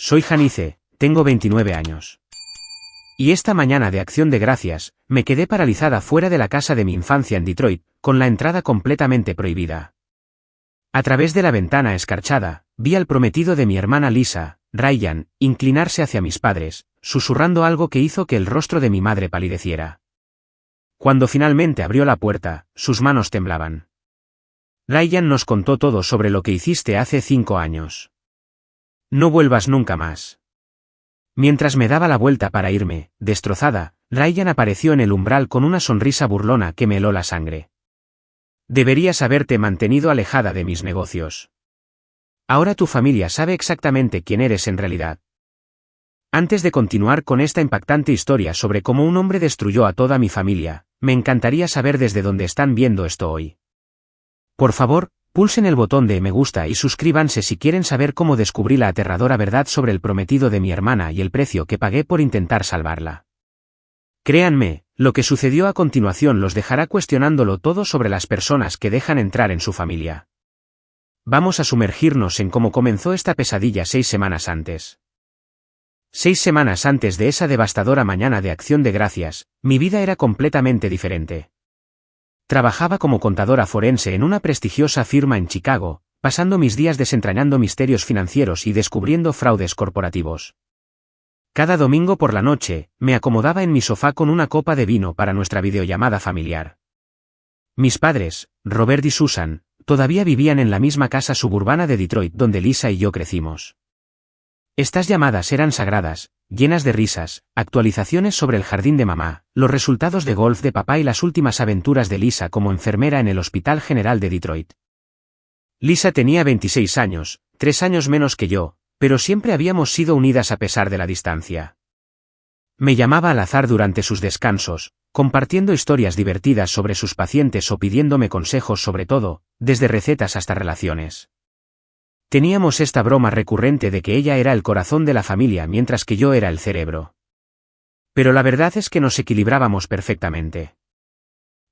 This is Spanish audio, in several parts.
Soy Janice, tengo 29 años. Y esta mañana de Acción de Gracias, me quedé paralizada fuera de la casa de mi infancia en Detroit, con la entrada completamente prohibida. A través de la ventana escarchada, vi al prometido de mi hermana Lisa, Ryan, inclinarse hacia mis padres, susurrando algo que hizo que el rostro de mi madre palideciera. Cuando finalmente abrió la puerta, sus manos temblaban. Ryan nos contó todo sobre lo que hiciste hace 5 años. No vuelvas nunca más. Mientras me daba la vuelta para irme, destrozada, Ryan apareció en el umbral con una sonrisa burlona que me heló la sangre. Deberías haberte mantenido alejada de mis negocios. Ahora tu familia sabe exactamente quién eres en realidad. Antes de continuar con esta impactante historia sobre cómo un hombre destruyó a toda mi familia, me encantaría saber desde dónde están viendo esto hoy. Por favor, pulsen el botón de me gusta y suscríbanse si quieren saber cómo descubrí la aterradora verdad sobre el prometido de mi hermana y el precio que pagué por intentar salvarla. Créanme, lo que sucedió a continuación los dejará cuestionándolo todo sobre las personas que dejan entrar en su familia. Vamos a sumergirnos en cómo comenzó esta pesadilla 6 semanas antes. 6 semanas antes de esa devastadora mañana de Acción de Gracias, mi vida era completamente diferente. Trabajaba como contadora forense en una prestigiosa firma en Chicago, pasando mis días desentrañando misterios financieros y descubriendo fraudes corporativos. Cada domingo por la noche, me acomodaba en mi sofá con una copa de vino para nuestra videollamada familiar. Mis padres, Robert y Susan, todavía vivían en la misma casa suburbana de Detroit donde Lisa y yo crecimos. Estas llamadas eran sagradas, llenas de risas, actualizaciones sobre el jardín de mamá, los resultados de golf de papá y las últimas aventuras de Lisa como enfermera en el Hospital General de Detroit. Lisa tenía 26 años, 3 años menos que yo, pero siempre habíamos sido unidas a pesar de la distancia. Me llamaba al azar durante sus descansos, compartiendo historias divertidas sobre sus pacientes o pidiéndome consejos sobre todo, desde recetas hasta relaciones. Teníamos esta broma recurrente de que ella era el corazón de la familia mientras que yo era el cerebro. Pero la verdad es que nos equilibrábamos perfectamente.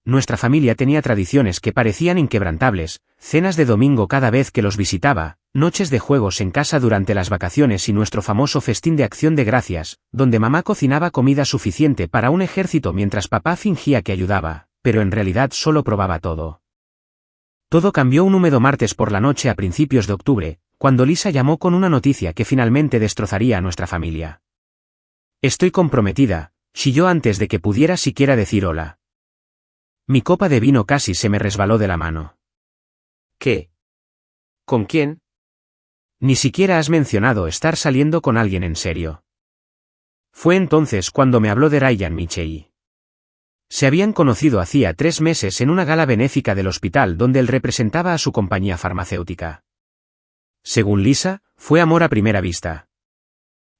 Nuestra familia tenía tradiciones que parecían inquebrantables, cenas de domingo cada vez que los visitaba, noches de juegos en casa durante las vacaciones y nuestro famoso festín de Acción de Gracias, donde mamá cocinaba comida suficiente para un ejército mientras papá fingía que ayudaba, pero en realidad solo probaba todo. Todo cambió un húmedo martes por la noche a principios de octubre, cuando Lisa llamó con una noticia que finalmente destrozaría a nuestra familia. Estoy comprometida, chilló antes de que pudiera siquiera decir hola. Mi copa de vino casi se me resbaló de la mano. ¿Qué? ¿Con quién? Ni siquiera has mencionado estar saliendo con alguien en serio. Fue entonces cuando me habló de Ryan Michei. Se habían conocido hacía 3 meses en una gala benéfica del hospital donde él representaba a su compañía farmacéutica. Según Lisa, fue amor a primera vista.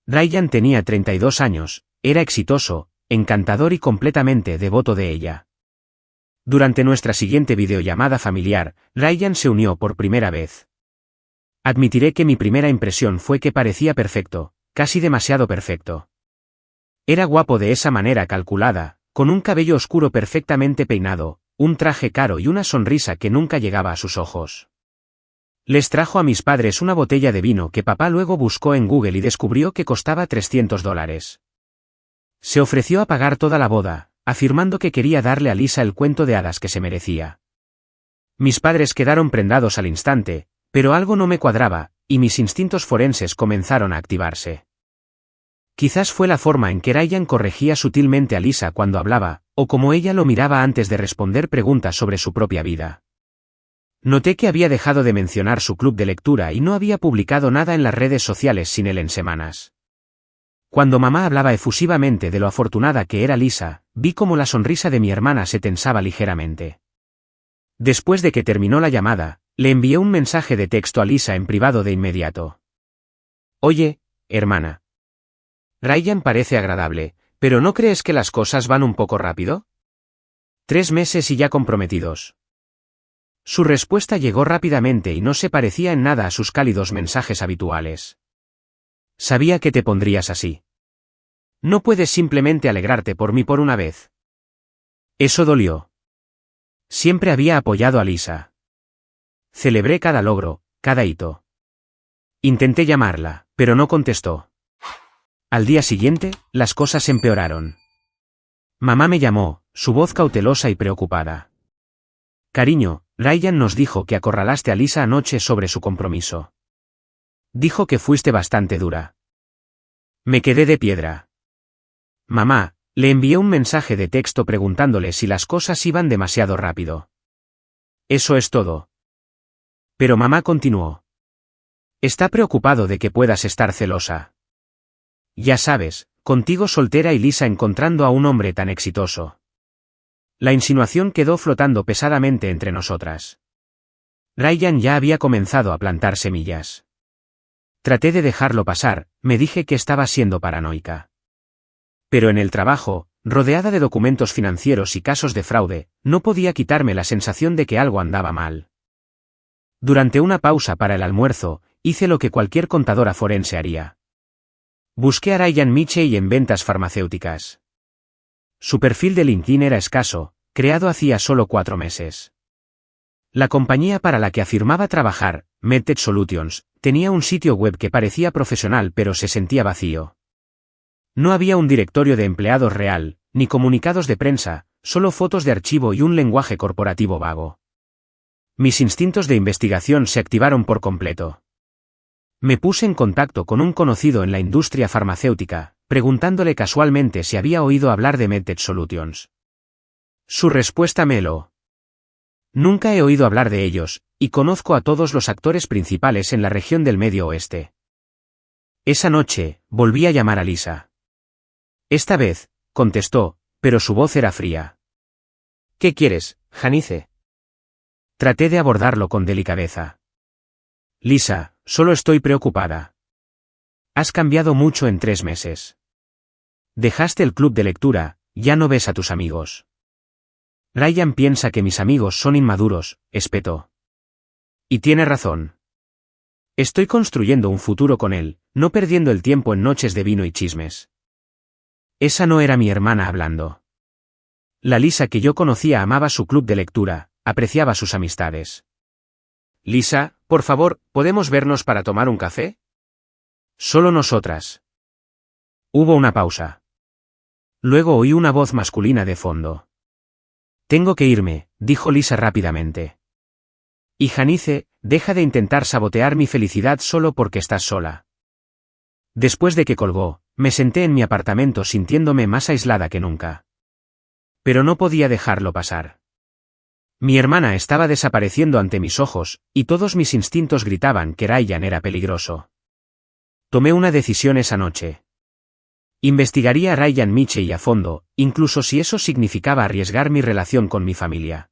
Ryan tenía 32 años, era exitoso, encantador y completamente devoto de ella. Durante nuestra siguiente videollamada familiar, Ryan se unió por primera vez. Admitiré que mi primera impresión fue que parecía perfecto, casi demasiado perfecto. Era guapo de esa manera calculada, con un cabello oscuro perfectamente peinado, un traje caro y una sonrisa que nunca llegaba a sus ojos. Les trajo a mis padres una botella de vino que papá luego buscó en Google y descubrió que costaba $300. Se ofreció a pagar toda la boda, afirmando que quería darle a Lisa el cuento de hadas que se merecía. Mis padres quedaron prendados al instante, pero algo no me cuadraba, y mis instintos forenses comenzaron a activarse. Quizás fue la forma en que Ryan corregía sutilmente a Lisa cuando hablaba, o como ella lo miraba antes de responder preguntas sobre su propia vida. Noté que había dejado de mencionar su club de lectura y no había publicado nada en las redes sociales sin él en semanas. Cuando mamá hablaba efusivamente de lo afortunada que era Lisa, vi cómo la sonrisa de mi hermana se tensaba ligeramente. Después de que terminó la llamada, le envié un mensaje de texto a Lisa en privado de inmediato. Oye, hermana. Ryan parece agradable, pero ¿no crees que las cosas van un poco rápido? 3 meses y ya comprometidos. Su respuesta llegó rápidamente y no se parecía en nada a sus cálidos mensajes habituales. Sabía que te pondrías así. ¿No puedes simplemente alegrarte por mí por una vez? Eso dolió. Siempre había apoyado a Lisa. Celebré cada logro, cada hito. Intenté llamarla, pero no contestó. Al día siguiente, las cosas empeoraron. Mamá me llamó, su voz cautelosa y preocupada. Cariño, Ryan nos dijo que acorralaste a Lisa anoche sobre su compromiso. Dijo que fuiste bastante dura. Me quedé de piedra. Mamá, le envié un mensaje de texto preguntándole si las cosas iban demasiado rápido. Eso es todo. Pero mamá continuó. Está preocupado de que puedas estar celosa. Ya sabes, contigo soltera y Lisa encontrando a un hombre tan exitoso. La insinuación quedó flotando pesadamente entre nosotras. Ryan ya había comenzado a plantar semillas. Traté de dejarlo pasar, me dije que estaba siendo paranoica. Pero en el trabajo, rodeada de documentos financieros y casos de fraude, no podía quitarme la sensación de que algo andaba mal. Durante una pausa para el almuerzo, hice lo que cualquier contadora forense haría. Busqué a Ryan Mitchell en ventas farmacéuticas. Su perfil de LinkedIn era escaso, creado hacía solo 4 meses. La compañía para la que afirmaba trabajar, MedTech Solutions, tenía un sitio web que parecía profesional pero se sentía vacío. No había un directorio de empleados real, ni comunicados de prensa, solo fotos de archivo y un lenguaje corporativo vago. Mis instintos de investigación se activaron por completo. Me puse en contacto con un conocido en la industria farmacéutica, preguntándole casualmente si había oído hablar de MedTech Solutions. Su respuesta me heló. Nunca he oído hablar de ellos, y conozco a todos los actores principales en la región del Medio Oeste. Esa noche, volví a llamar a Lisa. Esta vez, contestó, pero su voz era fría. ¿Qué quieres, Janice? Traté de abordarlo con delicadeza. Lisa, solo estoy preocupada. Has cambiado mucho en 3 meses. Dejaste el club de lectura, ya no ves a tus amigos. Ryan piensa que mis amigos son inmaduros, espetó. Y tiene razón. Estoy construyendo un futuro con él, no perdiendo el tiempo en noches de vino y chismes. Esa no era mi hermana hablando. La Lisa que yo conocía amaba su club de lectura, apreciaba sus amistades. Lisa, por favor, ¿podemos vernos para tomar un café? Solo nosotras. Hubo una pausa. Luego oí una voz masculina de fondo. Tengo que irme, dijo Lisa rápidamente. Y Janice, deja de intentar sabotear mi felicidad solo porque estás sola. Después de que colgó, me senté en mi apartamento sintiéndome más aislada que nunca. Pero no podía dejarlo pasar. Mi hermana estaba desapareciendo ante mis ojos, y todos mis instintos gritaban que Ryan era peligroso. Tomé una decisión esa noche. Investigaría a Ryan Mitchell a fondo, incluso si eso significaba arriesgar mi relación con mi familia.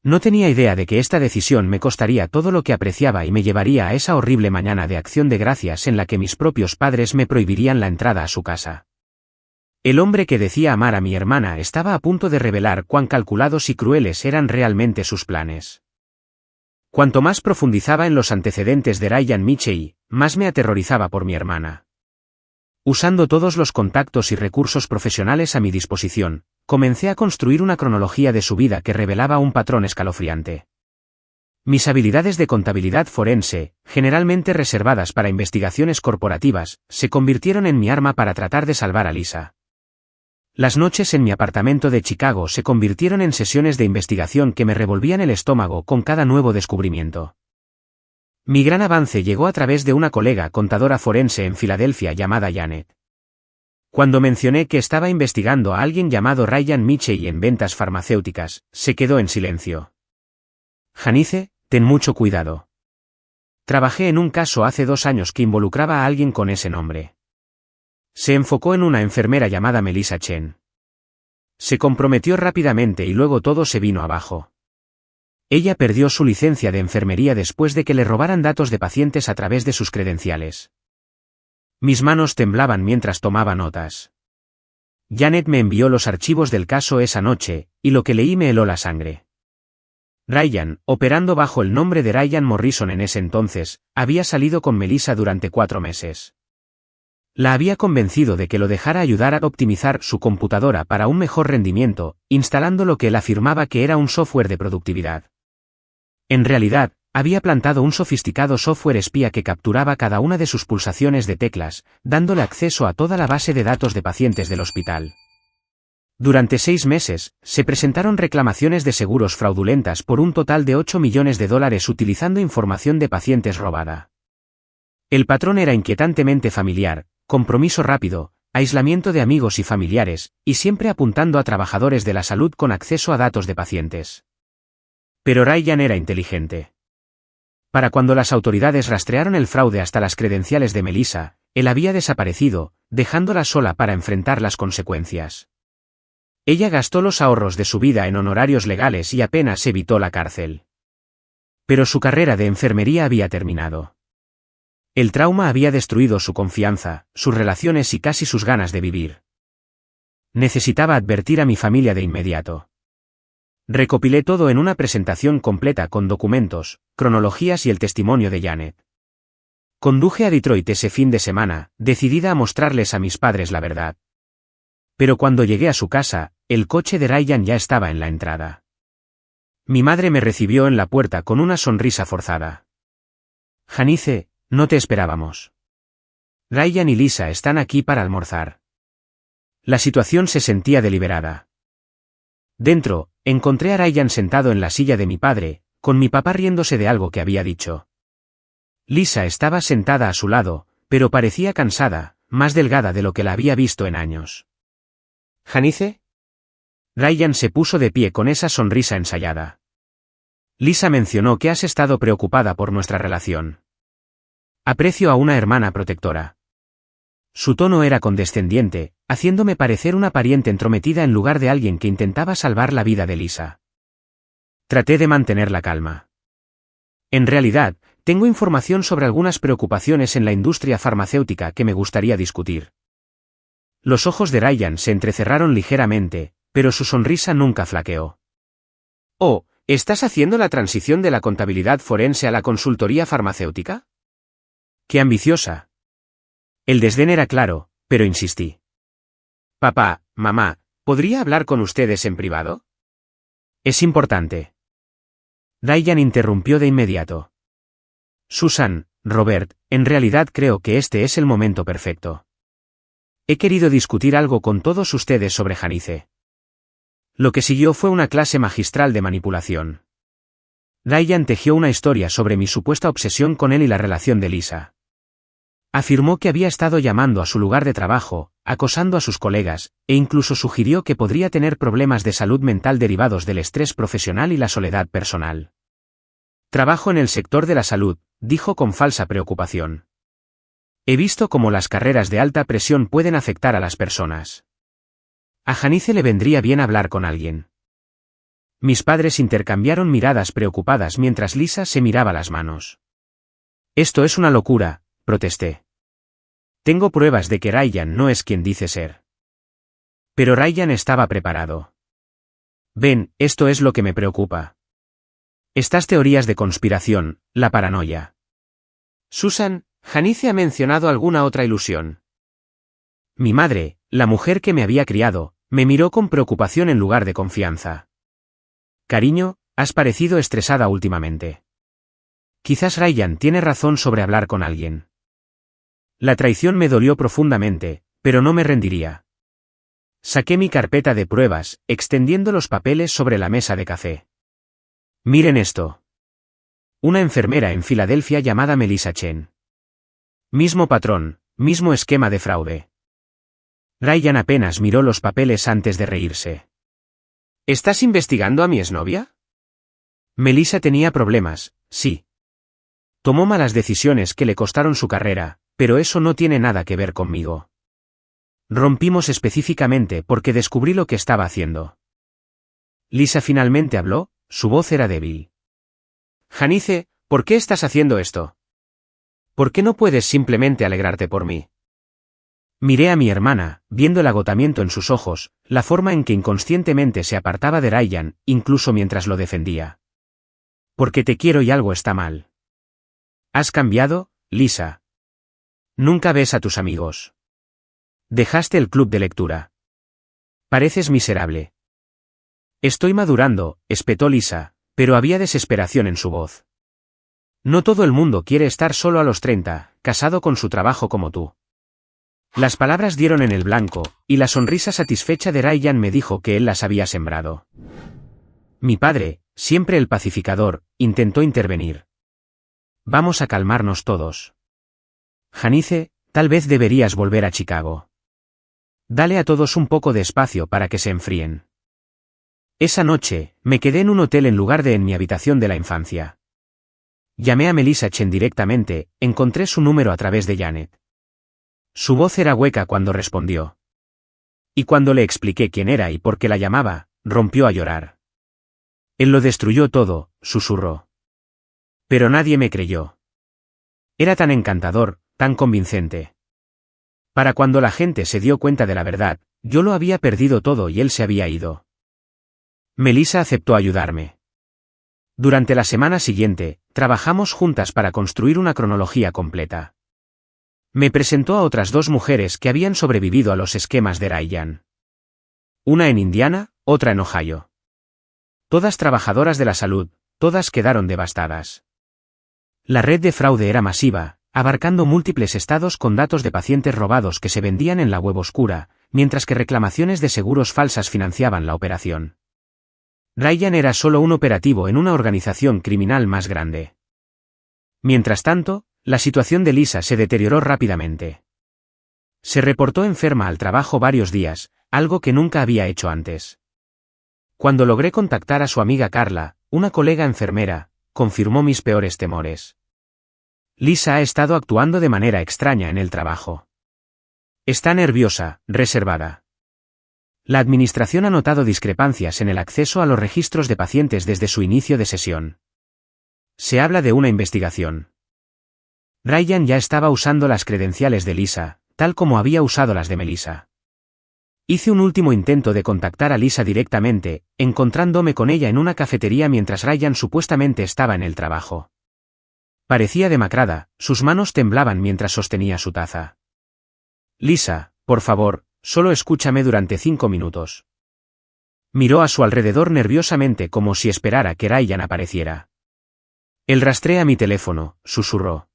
No tenía idea de que esta decisión me costaría todo lo que apreciaba y me llevaría a esa horrible mañana de acción de gracias en la que mis propios padres me prohibirían la entrada a su casa. El hombre que decía amar a mi hermana estaba a punto de revelar cuán calculados y crueles eran realmente sus planes. Cuanto más profundizaba en los antecedentes de Ryan Mitchell, más me aterrorizaba por mi hermana. Usando todos los contactos y recursos profesionales a mi disposición, comencé a construir una cronología de su vida que revelaba un patrón escalofriante. Mis habilidades de contabilidad forense, generalmente reservadas para investigaciones corporativas, se convirtieron en mi arma para tratar de salvar a Lisa. Las noches en mi apartamento de Chicago se convirtieron en sesiones de investigación que me revolvían el estómago con cada nuevo descubrimiento. Mi gran avance llegó a través de una colega contadora forense en Filadelfia llamada Janet. Cuando mencioné que estaba investigando a alguien llamado Ryan Mitchell en ventas farmacéuticas, se quedó en silencio. Janice, ten mucho cuidado. Trabajé en un caso hace 2 años que involucraba a alguien con ese nombre. Se enfocó en una enfermera llamada Melissa Chen. Se comprometió rápidamente y luego todo se vino abajo. Ella perdió su licencia de enfermería después de que le robaran datos de pacientes a través de sus credenciales. Mis manos temblaban mientras tomaba notas. Janet me envió los archivos del caso esa noche, y lo que leí me heló la sangre. Ryan, operando bajo el nombre de Ryan Morrison en ese entonces, había salido con Melissa durante 4 meses. La había convencido de que lo dejara ayudar a optimizar su computadora para un mejor rendimiento, instalando lo que él afirmaba que era un software de productividad. En realidad, había plantado un sofisticado software espía que capturaba cada una de sus pulsaciones de teclas, dándole acceso a toda la base de datos de pacientes del hospital. Durante 6 meses, se presentaron reclamaciones de seguros fraudulentas por un total de $8 millones utilizando información de pacientes robada. El patrón era inquietantemente familiar, compromiso rápido, aislamiento de amigos y familiares, y siempre apuntando a trabajadores de la salud con acceso a datos de pacientes. Pero Ryan era inteligente. Para cuando las autoridades rastrearon el fraude hasta las credenciales de Melissa, él había desaparecido, dejándola sola para enfrentar las consecuencias. Ella gastó los ahorros de su vida en honorarios legales y apenas evitó la cárcel. Pero su carrera de enfermería había terminado. El trauma había destruido su confianza, sus relaciones y casi sus ganas de vivir. Necesitaba advertir a mi familia de inmediato. Recopilé todo en una presentación completa con documentos, cronologías y el testimonio de Janet. Conduje a Detroit ese fin de semana, decidida a mostrarles a mis padres la verdad. Pero cuando llegué a su casa, el coche de Ryan ya estaba en la entrada. Mi madre me recibió en la puerta con una sonrisa forzada. Janice, no te esperábamos. Ryan y Lisa están aquí para almorzar. La situación se sentía deliberada. Dentro, encontré a Ryan sentado en la silla de mi padre, con mi papá riéndose de algo que había dicho. Lisa estaba sentada a su lado, pero parecía cansada, más delgada de lo que la había visto en años. ¿Janice? Ryan se puso de pie con esa sonrisa ensayada. Lisa mencionó que has estado preocupada por nuestra relación. Aprecio a una hermana protectora. Su tono era condescendiente, haciéndome parecer una pariente entrometida en lugar de alguien que intentaba salvar la vida de Lisa. Traté de mantener la calma. En realidad, tengo información sobre algunas preocupaciones en la industria farmacéutica que me gustaría discutir. Los ojos de Ryan se entrecerraron ligeramente, pero su sonrisa nunca flaqueó. Oh, ¿estás haciendo la transición de la contabilidad forense a la consultoría farmacéutica? ¡Qué ambiciosa! El desdén era claro, pero insistí. Papá, mamá, ¿podría hablar con ustedes en privado? Es importante. Ryan interrumpió de inmediato. Susan, Robert, en realidad creo que este es el momento perfecto. He querido discutir algo con todos ustedes sobre Janice. Lo que siguió fue una clase magistral de manipulación. Ryan tejió una historia sobre mi supuesta obsesión con él y la relación de Lisa. Afirmó que había estado llamando a su lugar de trabajo, acosando a sus colegas, e incluso sugirió que podría tener problemas de salud mental derivados del estrés profesional y la soledad personal. Trabajo en el sector de la salud, dijo con falsa preocupación. He visto cómo las carreras de alta presión pueden afectar a las personas. A Janice le vendría bien hablar con alguien. Mis padres intercambiaron miradas preocupadas mientras Lisa se miraba las manos. Esto es una locura, protesté. Tengo pruebas de que Ryan no es quien dice ser. Pero Ryan estaba preparado. Ven, esto es lo que me preocupa. Estas teorías de conspiración, la paranoia. Susan, ¿Janice ha mencionado alguna otra ilusión? Mi madre, la mujer que me había criado, me miró con preocupación en lugar de confianza. Cariño, has parecido estresada últimamente. Quizás Ryan tiene razón sobre hablar con alguien. La traición me dolió profundamente, pero no me rendiría. Saqué mi carpeta de pruebas, extendiendo los papeles sobre la mesa de café. Miren esto. Una enfermera en Filadelfia llamada Melissa Chen. Mismo patrón, mismo esquema de fraude. Ryan apenas miró los papeles antes de reírse. ¿Estás investigando a mi exnovia? Melissa tenía problemas, sí. Tomó malas decisiones que le costaron su carrera, pero eso no tiene nada que ver conmigo. Rompimos específicamente porque descubrí lo que estaba haciendo. Lisa finalmente habló, su voz era débil. Janice, ¿por qué estás haciendo esto? ¿Por qué no puedes simplemente alegrarte por mí? Miré a mi hermana, viendo el agotamiento en sus ojos, la forma en que inconscientemente se apartaba de Ryan, incluso mientras lo defendía. Porque te quiero y algo está mal. ¿Has cambiado, Lisa? Nunca ves a tus amigos. Dejaste el club de lectura. Pareces miserable. Estoy madurando, espetó Lisa, pero había desesperación en su voz. No todo el mundo quiere estar solo a los 30, casado con su trabajo como tú. Las palabras dieron en el blanco, y la sonrisa satisfecha de Ryan me dijo que él las había sembrado. Mi padre, siempre el pacificador, intentó intervenir. Vamos a calmarnos todos. Janice, tal vez deberías volver a Chicago. Dale a todos un poco de espacio para que se enfríen. Esa noche, me quedé en un hotel en lugar de en mi habitación de la infancia. Llamé a Melissa Chen directamente, encontré su número a través de Janet. Su voz era hueca cuando respondió. Y cuando le expliqué quién era y por qué la llamaba, rompió a llorar. Él lo destruyó todo, susurró. Pero nadie me creyó. Era tan encantador, tan convincente. Para cuando la gente se dio cuenta de la verdad, yo lo había perdido todo y él se había ido. Melissa aceptó ayudarme. Durante la semana siguiente, trabajamos juntas para construir una cronología completa. Me presentó a otras 2 mujeres que habían sobrevivido a los esquemas de Ryan. Una en Indiana, otra en Ohio. Todas trabajadoras de la salud, todas quedaron devastadas. La red de fraude era masiva, abarcando múltiples estados con datos de pacientes robados que se vendían en la web oscura, mientras que reclamaciones de seguros falsas financiaban la operación. Ryan era solo un operativo en una organización criminal más grande. Mientras tanto, la situación de Lisa se deterioró rápidamente. Se reportó enferma al trabajo varios días, algo que nunca había hecho antes. Cuando logré contactar a su amiga Carla, una colega enfermera, confirmó mis peores temores. Lisa ha estado actuando de manera extraña en el trabajo. Está nerviosa, reservada. La administración ha notado discrepancias en el acceso a los registros de pacientes desde su inicio de sesión. Se habla de una investigación. Ryan ya estaba usando las credenciales de Lisa, tal como había usado las de Melissa. Hice un último intento de contactar a Lisa directamente, encontrándome con ella en una cafetería mientras Ryan supuestamente estaba en el trabajo. Parecía demacrada, sus manos temblaban mientras sostenía su taza. Lisa, por favor, solo escúchame durante 5 minutos. Miró a su alrededor nerviosamente como si esperara que Ryan apareciera. Él rastrea mi teléfono, susurró.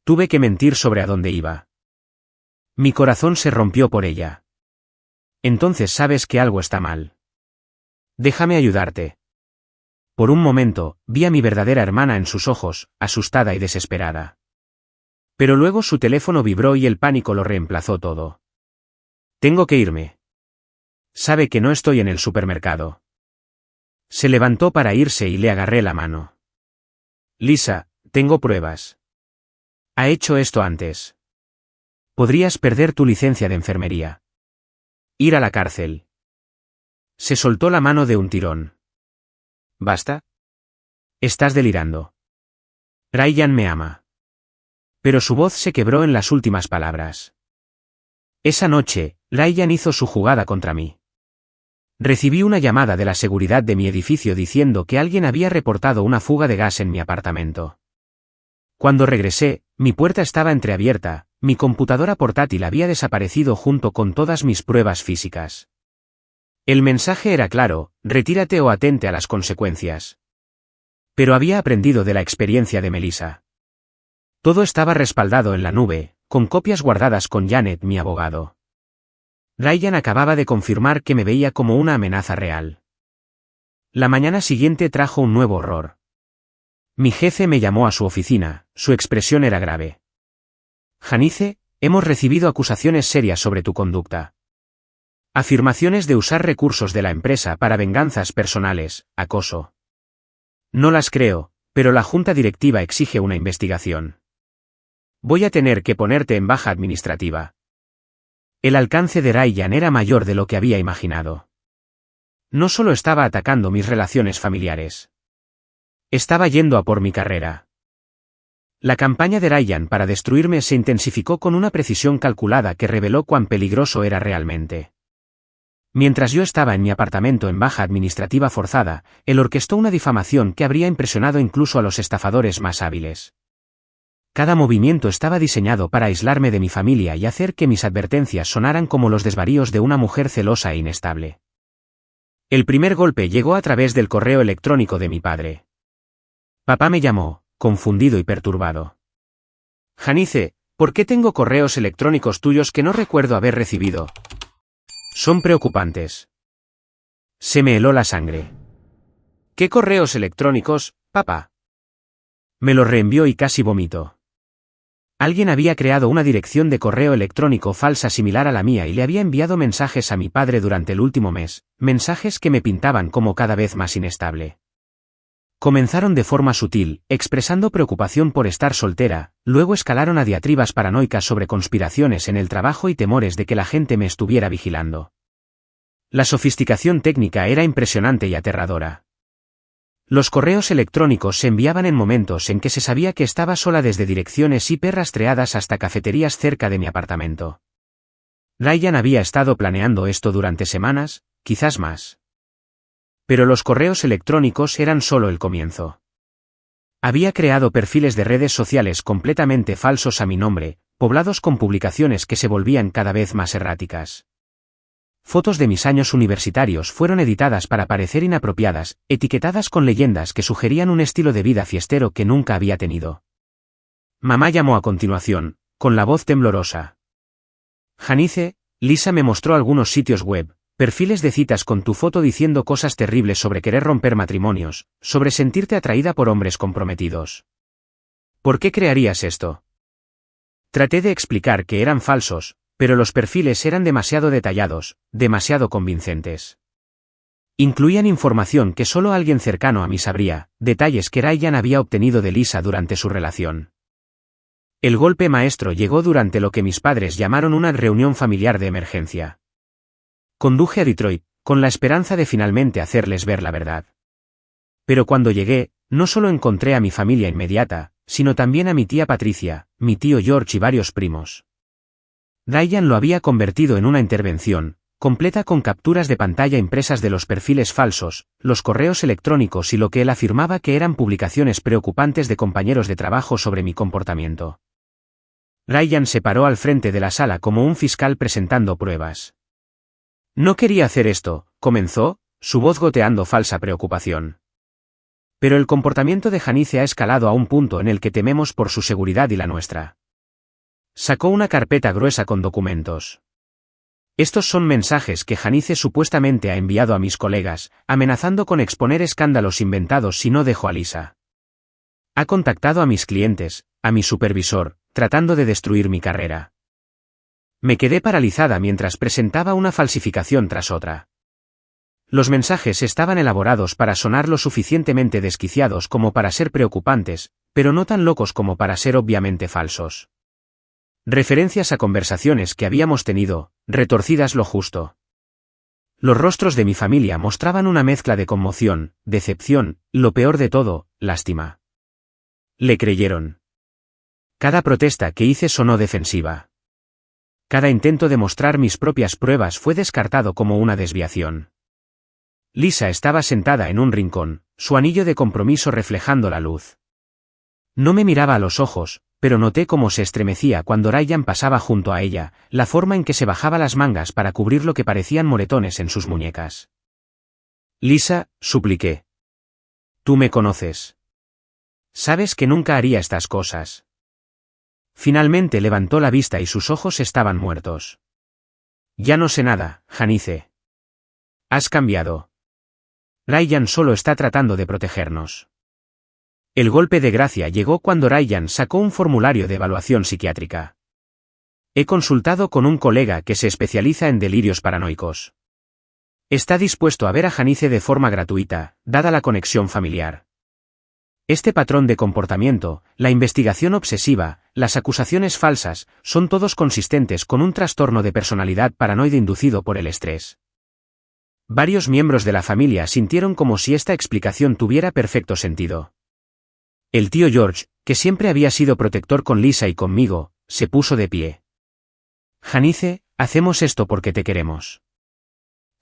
Tuve que mentir sobre a dónde iba. Mi corazón se rompió por ella. Entonces sabes que algo está mal. Déjame ayudarte. Por un momento, vi a mi verdadera hermana en sus ojos, asustada y desesperada. Pero luego su teléfono vibró y el pánico lo reemplazó todo. Tengo que irme. Sabe que no estoy en el supermercado. Se levantó para irse y le agarré la mano. Lisa, tengo pruebas. Ha hecho esto antes. Podrías perder tu licencia de enfermería. Ir a la cárcel. Se soltó la mano de un tirón. ¿Basta? Estás delirando. Ryan me ama. Pero su voz se quebró en las últimas palabras. Esa noche, Ryan hizo su jugada contra mí. Recibí una llamada de la seguridad de mi edificio diciendo que alguien había reportado una fuga de gas en mi apartamento. Cuando regresé, mi puerta estaba entreabierta, mi computadora portátil había desaparecido junto con todas mis pruebas físicas. El mensaje era claro, retírate o atente a las consecuencias. Pero había aprendido de la experiencia de Melissa. Todo estaba respaldado en la nube, con copias guardadas con Janet, mi abogado. Ryan acababa de confirmar que me veía como una amenaza real. La mañana siguiente trajo un nuevo horror. Mi jefe me llamó a su oficina, su expresión era grave. Janice, hemos recibido acusaciones serias sobre tu conducta. Afirmaciones de usar recursos de la empresa para venganzas personales, acoso. No las creo, pero la junta directiva exige una investigación. Voy a tener que ponerte en baja administrativa. El alcance de Ryan era mayor de lo que había imaginado. No solo estaba atacando mis relaciones familiares. Estaba yendo a por mi carrera. La campaña de Ryan para destruirme se intensificó con una precisión calculada que reveló cuán peligroso era realmente. Mientras yo estaba en mi apartamento en baja administrativa forzada, él orquestó una difamación que habría impresionado incluso a los estafadores más hábiles. Cada movimiento estaba diseñado para aislarme de mi familia y hacer que mis advertencias sonaran como los desvaríos de una mujer celosa e inestable. El primer golpe llegó a través del correo electrónico de mi padre. Papá me llamó, confundido y perturbado. Janice, ¿por qué tengo correos electrónicos tuyos que no recuerdo haber recibido? Son preocupantes. Se me heló la sangre. ¿Qué correos electrónicos, papá? Me los reenvió y casi vomito. Alguien había creado una dirección de correo electrónico falsa similar a la mía y le había enviado mensajes a mi padre durante el último mes, mensajes que me pintaban como cada vez más inestable. Comenzaron de forma sutil, expresando preocupación por estar soltera, luego escalaron a diatribas paranoicas sobre conspiraciones en el trabajo y temores de que la gente me estuviera vigilando. La sofisticación técnica era impresionante y aterradora. Los correos electrónicos se enviaban en momentos en que se sabía que estaba sola, desde direcciones IP rastreadas hasta cafeterías cerca de mi apartamento. Ryan había estado planeando esto durante semanas, quizás más. Pero los correos electrónicos eran solo el comienzo. Había creado perfiles de redes sociales completamente falsos a mi nombre, poblados con publicaciones que se volvían cada vez más erráticas. Fotos de mis años universitarios fueron editadas para parecer inapropiadas, etiquetadas con leyendas que sugerían un estilo de vida fiestero que nunca había tenido. Mamá llamó a continuación, con la voz temblorosa. Janice, Lisa me mostró algunos sitios web, perfiles de citas con tu foto diciendo cosas terribles sobre querer romper matrimonios, sobre sentirte atraída por hombres comprometidos. ¿Por qué crearías esto? Traté de explicar que eran falsos, pero los perfiles eran demasiado detallados, demasiado convincentes. Incluían información que solo alguien cercano a mí sabría, detalles que Ryan había obtenido de Lisa durante su relación. El golpe maestro llegó durante lo que mis padres llamaron una reunión familiar de emergencia. Conduje a Detroit, con la esperanza de finalmente hacerles ver la verdad. Pero cuando llegué, no solo encontré a mi familia inmediata, sino también a mi tía Patricia, mi tío George y varios primos. Ryan lo había convertido en una intervención, completa con capturas de pantalla impresas de los perfiles falsos, los correos electrónicos y lo que él afirmaba que eran publicaciones preocupantes de compañeros de trabajo sobre mi comportamiento. Ryan se paró al frente de la sala como un fiscal presentando pruebas. No quería hacer esto, comenzó, su voz goteando falsa preocupación. Pero el comportamiento de Janice ha escalado a un punto en el que tememos por su seguridad y la nuestra. Sacó una carpeta gruesa con documentos. Estos son mensajes que Janice supuestamente ha enviado a mis colegas, amenazando con exponer escándalos inventados si no dejo a Lisa. Ha contactado a mis clientes, a mi supervisor, tratando de destruir mi carrera. Me quedé paralizada mientras presentaba una falsificación tras otra. Los mensajes estaban elaborados para sonar lo suficientemente desquiciados como para ser preocupantes, pero no tan locos como para ser obviamente falsos. Referencias a conversaciones que habíamos tenido, retorcidas lo justo. Los rostros de mi familia mostraban una mezcla de conmoción, decepción, lo peor de todo, lástima. Le creyeron. Cada protesta que hice sonó defensiva. Cada intento de mostrar mis propias pruebas fue descartado como una desviación. Lisa estaba sentada en un rincón, su anillo de compromiso reflejando la luz. No me miraba a los ojos, pero noté cómo se estremecía cuando Ryan pasaba junto a ella, la forma en que se bajaba las mangas para cubrir lo que parecían moretones en sus muñecas. Lisa, supliqué. Tú me conoces. Sabes que nunca haría estas cosas. Finalmente levantó la vista y sus ojos estaban muertos. Ya no sé nada, Janice. Has cambiado. Ryan solo está tratando de protegernos. El golpe de gracia llegó cuando Ryan sacó un formulario de evaluación psiquiátrica. He consultado con un colega que se especializa en delirios paranoicos. Está dispuesto a ver a Janice de forma gratuita, dada la conexión familiar. Este patrón de comportamiento, la investigación obsesiva, las acusaciones falsas, son todos consistentes con un trastorno de personalidad paranoide inducido por el estrés. Varios miembros de la familia sintieron como si esta explicación tuviera perfecto sentido. El tío George, que siempre había sido protector con Lisa y conmigo, se puso de pie. Janice, hacemos esto porque te queremos.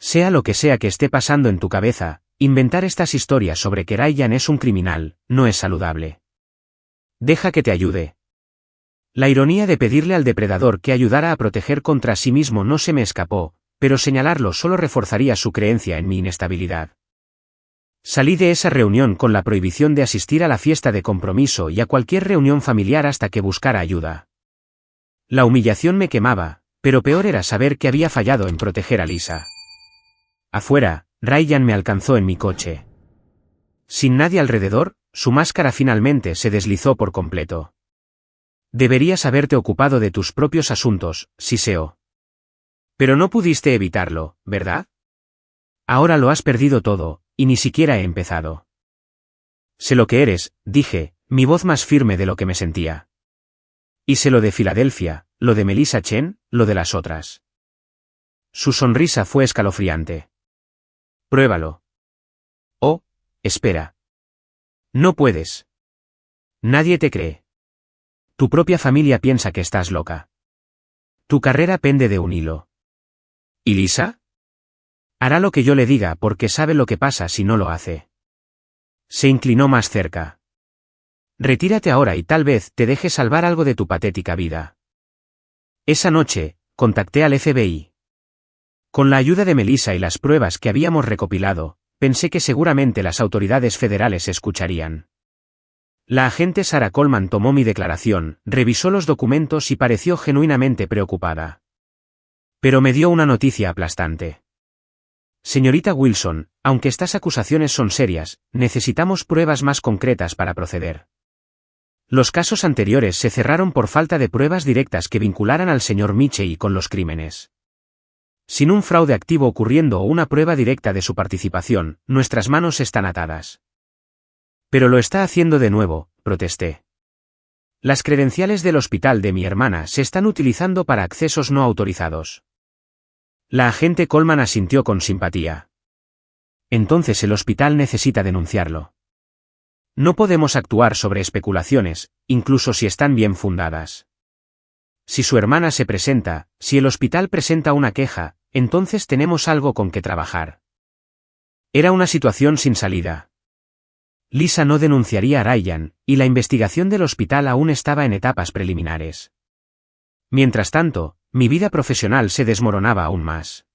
Sea lo que sea que esté pasando en tu cabeza, inventar estas historias sobre que Ryan es un criminal, no es saludable. Deja que te ayude. La ironía de pedirle al depredador que ayudara a proteger contra sí mismo no se me escapó, pero señalarlo solo reforzaría su creencia en mi inestabilidad. Salí de esa reunión con la prohibición de asistir a la fiesta de compromiso y a cualquier reunión familiar hasta que buscara ayuda. La humillación me quemaba, pero peor era saber que había fallado en proteger a Lisa. Afuera, Ryan me alcanzó en mi coche. Sin nadie alrededor, su máscara finalmente se deslizó por completo. Deberías haberte ocupado de tus propios asuntos, siseó. Pero no pudiste evitarlo, ¿verdad? Ahora lo has perdido todo, y ni siquiera he empezado. Sé lo que eres, dije, mi voz más firme de lo que me sentía. Y sé lo de Filadelfia, lo de Melissa Chen, lo de las otras. Su sonrisa fue escalofriante. Pruébalo. Oh, espera. No puedes. Nadie te cree. Tu propia familia piensa que estás loca. Tu carrera pende de un hilo. ¿Y Lisa? Hará lo que yo le diga porque sabe lo que pasa si no lo hace. Se inclinó más cerca. Retírate ahora y tal vez te deje salvar algo de tu patética vida. Esa noche, contacté al FBI. Con la ayuda de Melissa y las pruebas que habíamos recopilado, pensé que seguramente las autoridades federales escucharían. La agente Sarah Coleman tomó mi declaración, revisó los documentos y pareció genuinamente preocupada. Pero me dio una noticia aplastante. Señorita Wilson, aunque estas acusaciones son serias, necesitamos pruebas más concretas para proceder. Los casos anteriores se cerraron por falta de pruebas directas que vincularan al señor Michei con los crímenes. Sin un fraude activo ocurriendo o una prueba directa de su participación, nuestras manos están atadas. Pero lo está haciendo de nuevo, protesté. Las credenciales del hospital de mi hermana se están utilizando para accesos no autorizados. La agente Coleman asintió con simpatía. Entonces el hospital necesita denunciarlo. No podemos actuar sobre especulaciones, incluso si están bien fundadas. Si su hermana se presenta, si el hospital presenta una queja, entonces tenemos algo con que trabajar. Era una situación sin salida. Lisa no denunciaría a Ryan, y la investigación del hospital aún estaba en etapas preliminares. Mientras tanto, mi vida profesional se desmoronaba aún más.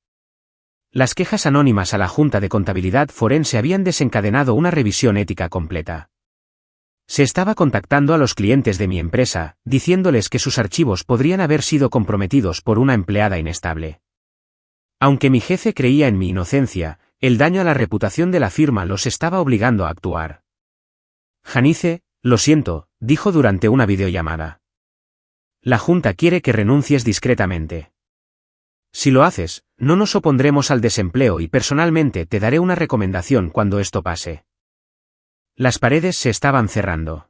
Las quejas anónimas a la Junta de Contabilidad Forense habían desencadenado una revisión ética completa. Se estaba contactando a los clientes de mi empresa, diciéndoles que sus archivos podrían haber sido comprometidos por una empleada inestable. Aunque mi jefe creía en mi inocencia, el daño a la reputación de la firma los estaba obligando a actuar. Janice, lo siento, dijo durante una videollamada. La Junta quiere que renuncies discretamente. Si lo haces, no nos opondremos al desempleo y personalmente te daré una recomendación cuando esto pase. Las paredes se estaban cerrando.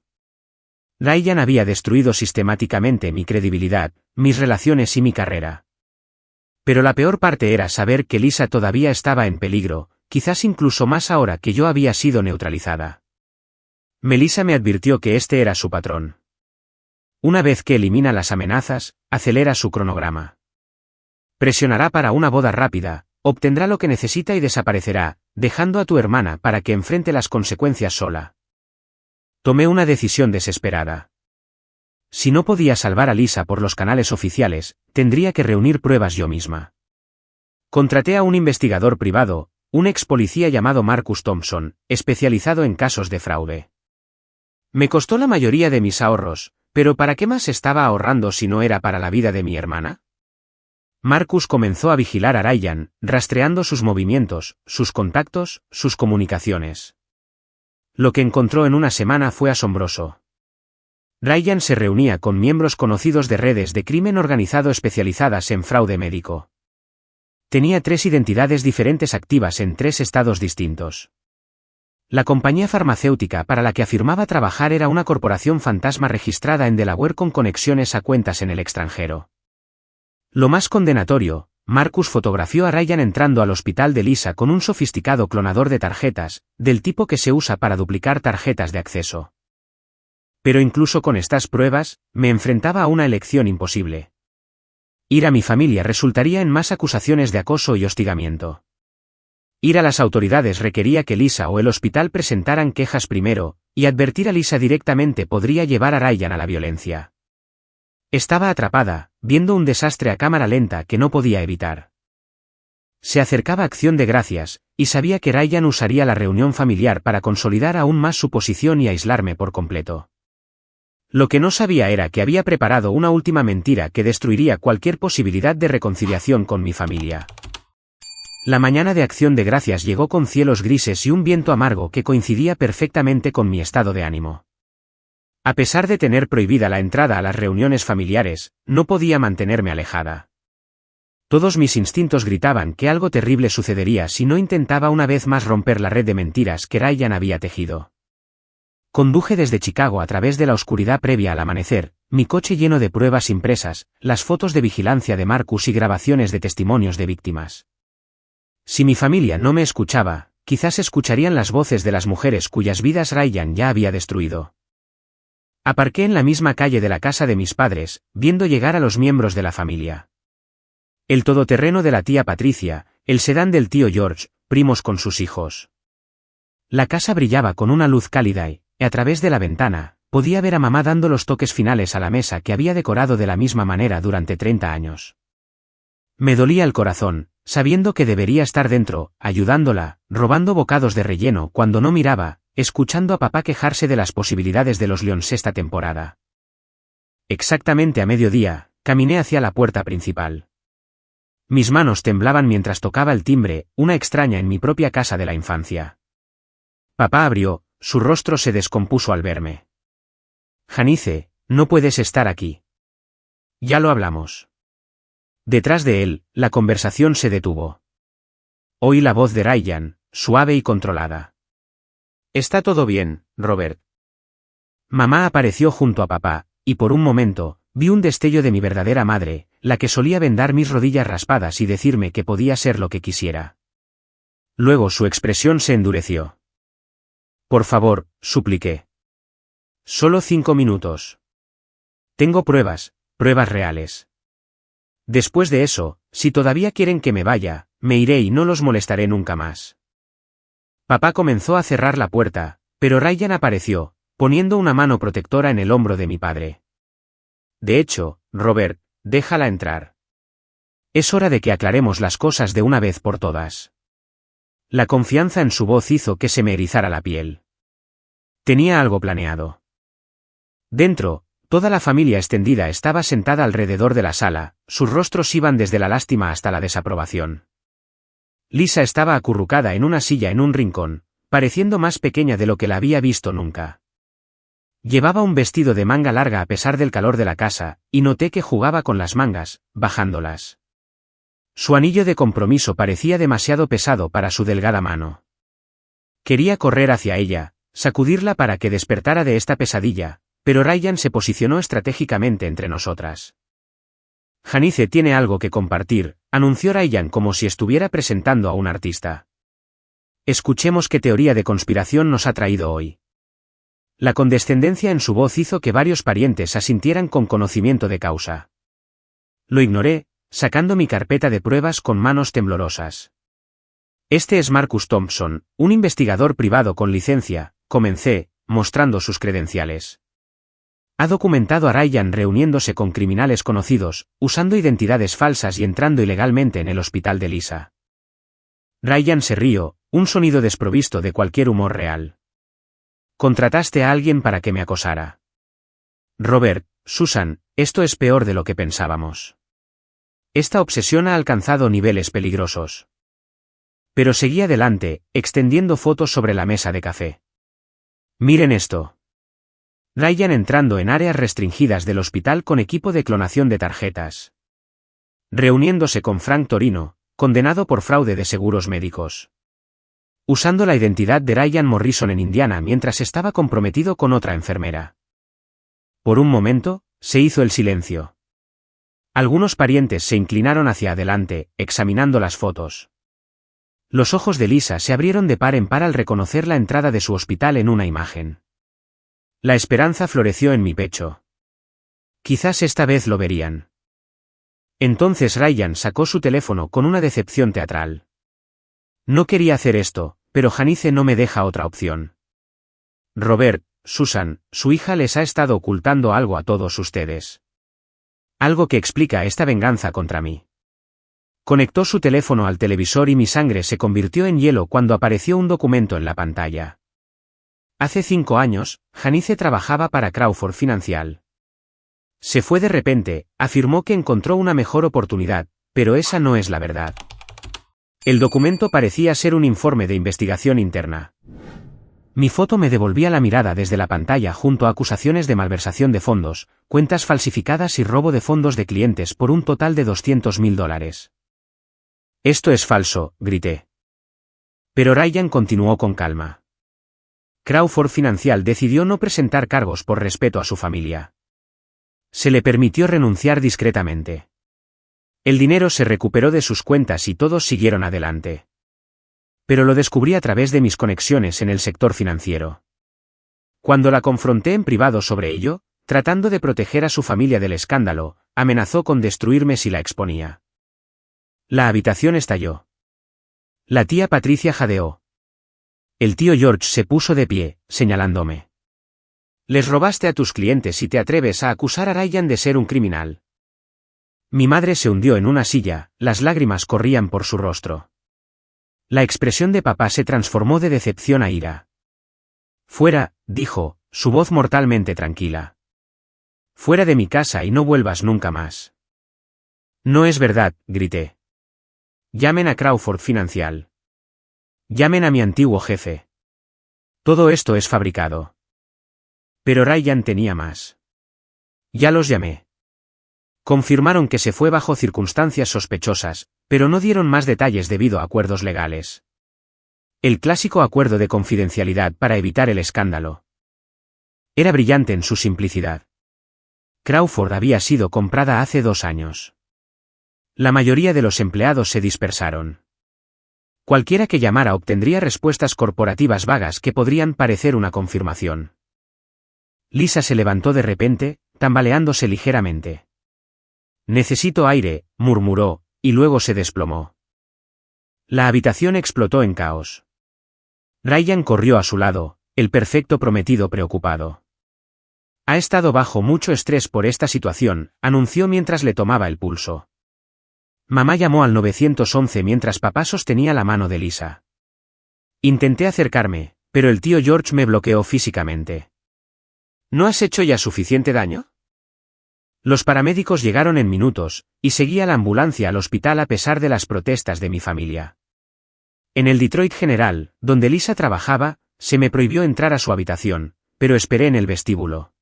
Ryan había destruido sistemáticamente mi credibilidad, mis relaciones y mi carrera. Pero la peor parte era saber que Lisa todavía estaba en peligro, quizás incluso más ahora que yo había sido neutralizada. Melissa me advirtió que este era su patrón. Una vez que elimina las amenazas, acelera su cronograma. Presionará para una boda rápida, obtendrá lo que necesita y desaparecerá, dejando a tu hermana para que enfrente las consecuencias sola. Tomé una decisión desesperada. Si no podía salvar a Lisa por los canales oficiales, tendría que reunir pruebas yo misma. Contraté a un investigador privado, un ex policía llamado Marcus Thompson, especializado en casos de fraude. Me costó la mayoría de mis ahorros, pero ¿para qué más estaba ahorrando si no era para la vida de mi hermana? Marcus comenzó a vigilar a Ryan, rastreando sus movimientos, sus contactos, sus comunicaciones. Lo que encontró en una semana fue asombroso. Ryan se reunía con miembros conocidos de redes de crimen organizado especializadas en fraude médico. Tenía 3 identidades diferentes activas en 3 estados distintos. La compañía farmacéutica para la que afirmaba trabajar era una corporación fantasma registrada en Delaware con conexiones a cuentas en el extranjero. Lo más condenatorio, Marcus fotografió a Ryan entrando al hospital de Lisa con un sofisticado clonador de tarjetas, del tipo que se usa para duplicar tarjetas de acceso. Pero incluso con estas pruebas, me enfrentaba a una elección imposible. Ir a mi familia resultaría en más acusaciones de acoso y hostigamiento. Ir a las autoridades requería que Lisa o el hospital presentaran quejas primero, y advertir a Lisa directamente podría llevar a Ryan a la violencia. Estaba atrapada, viendo un desastre a cámara lenta que no podía evitar. Se acercaba Acción de Gracias, y sabía que Ryan usaría la reunión familiar para consolidar aún más su posición y aislarme por completo. Lo que no sabía era que había preparado una última mentira que destruiría cualquier posibilidad de reconciliación con mi familia. La mañana de Acción de Gracias llegó con cielos grises y un viento amargo que coincidía perfectamente con mi estado de ánimo. A pesar de tener prohibida la entrada a las reuniones familiares, no podía mantenerme alejada. Todos mis instintos gritaban que algo terrible sucedería si no intentaba una vez más romper la red de mentiras que Ryan había tejido. Conduje desde Chicago a través de la oscuridad previa al amanecer, mi coche lleno de pruebas impresas, las fotos de vigilancia de Marcus y grabaciones de testimonios de víctimas. Si mi familia no me escuchaba, quizás escucharían las voces de las mujeres cuyas vidas Ryan ya había destruido. Aparqué en la misma calle de la casa de mis padres, viendo llegar a los miembros de la familia. El todoterreno de la tía Patricia, el sedán del tío George, primos con sus hijos. La casa brillaba con una luz cálida y, a través de la ventana, podía ver a mamá dando los toques finales a la mesa que había decorado de la misma manera durante 30 años. Me dolía el corazón, sabiendo que debería estar dentro, ayudándola, robando bocados de relleno cuando no miraba, escuchando a papá quejarse de las posibilidades de los Lions esta temporada. Exactamente a mediodía, caminé hacia la puerta principal. Mis manos temblaban mientras tocaba el timbre, una extraña en mi propia casa de la infancia. Papá abrió, su rostro se descompuso al verme. Janice, no puedes estar aquí. Ya lo hablamos. Detrás de él, la conversación se detuvo. Oí la voz de Ryan, suave y controlada. Está todo bien, Robert. Mamá apareció junto a papá, y por un momento, vi un destello de mi verdadera madre, la que solía vendar mis rodillas raspadas y decirme que podía ser lo que quisiera. Luego su expresión se endureció. Por favor, supliqué. Solo 5 minutos. Tengo pruebas reales. Después de eso, si todavía quieren que me vaya, me iré y no los molestaré nunca más. Papá comenzó a cerrar la puerta, pero Ryan apareció, poniendo una mano protectora en el hombro de mi padre. De hecho, Robert, déjala entrar. Es hora de que aclaremos las cosas de una vez por todas. La confianza en su voz hizo que se me erizara la piel. Tenía algo planeado. Dentro, toda la familia extendida estaba sentada alrededor de la sala, sus rostros iban desde la lástima hasta la desaprobación. Lisa estaba acurrucada en una silla en un rincón, pareciendo más pequeña de lo que la había visto nunca. Llevaba un vestido de manga larga a pesar del calor de la casa, y noté que jugaba con las mangas, bajándolas. Su anillo de compromiso parecía demasiado pesado para su delgada mano. Quería correr hacia ella, sacudirla para que despertara de esta pesadilla, pero Ryan se posicionó estratégicamente entre nosotras. Janice tiene algo que compartir, anunció Ryan como si estuviera presentando a un artista. Escuchemos qué teoría de conspiración nos ha traído hoy. La condescendencia en su voz hizo que varios parientes asintieran con conocimiento de causa. Lo ignoré, sacando mi carpeta de pruebas con manos temblorosas. Este es Marcus Thompson, un investigador privado con licencia, comencé, mostrando sus credenciales. Ha documentado a Ryan reuniéndose con criminales conocidos, usando identidades falsas y entrando ilegalmente en el hospital de Lisa. Ryan se rió, un sonido desprovisto de cualquier humor real. Contrataste a alguien para que me acosara. Robert, Susan, esto es peor de lo que pensábamos. Esta obsesión ha alcanzado niveles peligrosos. Pero seguí adelante, extendiendo fotos sobre la mesa de café. Miren esto. Ryan entrando en áreas restringidas del hospital con equipo de clonación de tarjetas. Reuniéndose con Frank Torino, condenado por fraude de seguros médicos. Usando la identidad de Ryan Morrison en Indiana mientras estaba comprometido con otra enfermera. Por un momento, se hizo el silencio. Algunos parientes se inclinaron hacia adelante, examinando las fotos. Los ojos de Lisa se abrieron de par en par al reconocer la entrada de su hospital en una imagen. La esperanza floreció en mi pecho. Quizás esta vez lo verían. Entonces Ryan sacó su teléfono con una decepción teatral. No quería hacer esto, pero Janice no me deja otra opción. Robert, Susan, su hija les ha estado ocultando algo a todos ustedes. Algo que explica esta venganza contra mí. Conectó su teléfono al televisor y mi sangre se convirtió en hielo cuando apareció un documento en la pantalla. Hace 5 años, Janice trabajaba para Crawford Financial. Se fue de repente, afirmó que encontró una mejor oportunidad, pero esa no es la verdad. El documento parecía ser un informe de investigación interna. Mi foto me devolvía la mirada desde la pantalla junto a acusaciones de malversación de fondos, cuentas falsificadas y robo de fondos de clientes por un total de $200.000. Esto es falso, grité. Pero Ryan continuó con calma. Crawford Financial decidió no presentar cargos por respeto a su familia. Se le permitió renunciar discretamente. El dinero se recuperó de sus cuentas y todos siguieron adelante. Pero lo descubrí a través de mis conexiones en el sector financiero. Cuando la confronté en privado sobre ello, tratando de proteger a su familia del escándalo, amenazó con destruirme si la exponía. La habitación estalló. La tía Patricia jadeó. El tío George se puso de pie, señalándome. Les robaste a tus clientes y te atreves a acusar a Ryan de ser un criminal. Mi madre se hundió en una silla, las lágrimas corrían por su rostro. La expresión de papá se transformó de decepción a ira. Fuera, dijo, su voz mortalmente tranquila. Fuera de mi casa y no vuelvas nunca más. No es verdad, grité. Llamen a Crawford Financial. Llamen a mi antiguo jefe. Todo esto es fabricado. Pero Ryan tenía más. Ya los llamé. Confirmaron que se fue bajo circunstancias sospechosas, pero no dieron más detalles debido a acuerdos legales. El clásico acuerdo de confidencialidad para evitar el escándalo. Era brillante en su simplicidad. Crawford había sido comprada hace 2 años. La mayoría de los empleados se dispersaron. Cualquiera que llamara obtendría respuestas corporativas vagas que podrían parecer una confirmación. Lisa se levantó de repente, tambaleándose ligeramente. Necesito aire, murmuró, y luego se desplomó. La habitación explotó en caos. Ryan corrió a su lado, el perfecto prometido preocupado. Ha estado bajo mucho estrés por esta situación, anunció mientras le tomaba el pulso. Mamá llamó al 911 mientras papá sostenía la mano de Lisa. Intenté acercarme, pero el tío George me bloqueó físicamente. ¿No has hecho ya suficiente daño? Los paramédicos llegaron en minutos, y seguía la ambulancia al hospital a pesar de las protestas de mi familia. En el Detroit General, donde Lisa trabajaba, se me prohibió entrar a su habitación, pero esperé en el vestíbulo.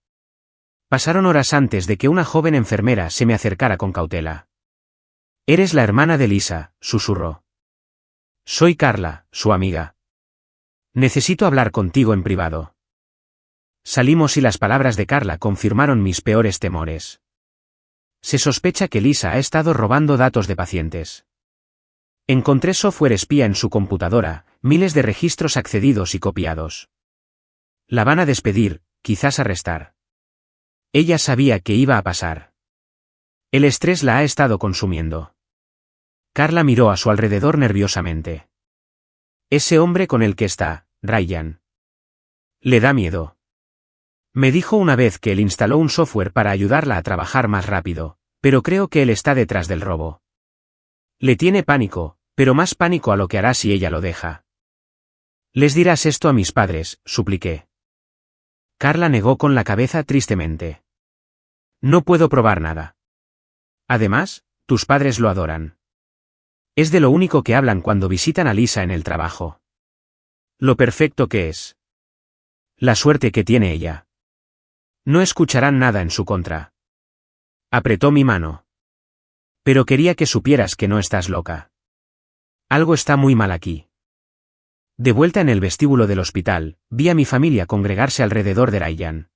Pasaron horas antes de que una joven enfermera se me acercara con cautela. Eres la hermana de Lisa, susurró. Soy Carla, su amiga. Necesito hablar contigo en privado. Salimos y las palabras de Carla confirmaron mis peores temores. Se sospecha que Lisa ha estado robando datos de pacientes. Encontré software espía en su computadora, miles de registros accedidos y copiados. La van a despedir, quizás arrestar. Ella sabía que iba a pasar. El estrés la ha estado consumiendo. Carla miró a su alrededor nerviosamente. Ese hombre con el que está, Ryan. Le da miedo. Me dijo una vez que él instaló un software para ayudarla a trabajar más rápido, pero creo que él está detrás del robo. Le tiene pánico, pero más pánico a lo que hará si ella lo deja. Les dirás esto a mis padres, supliqué. Carla negó con la cabeza tristemente. No puedo probar nada. Además, tus padres lo adoran. Es de lo único que hablan cuando visitan a Lisa en el trabajo. Lo perfecto que es. La suerte que tiene ella. No escucharán nada en su contra. Apretó mi mano. Pero quería que supieras que no estás loca. Algo está muy mal aquí. De vuelta en el vestíbulo del hospital, vi a mi familia congregarse alrededor de Ryan.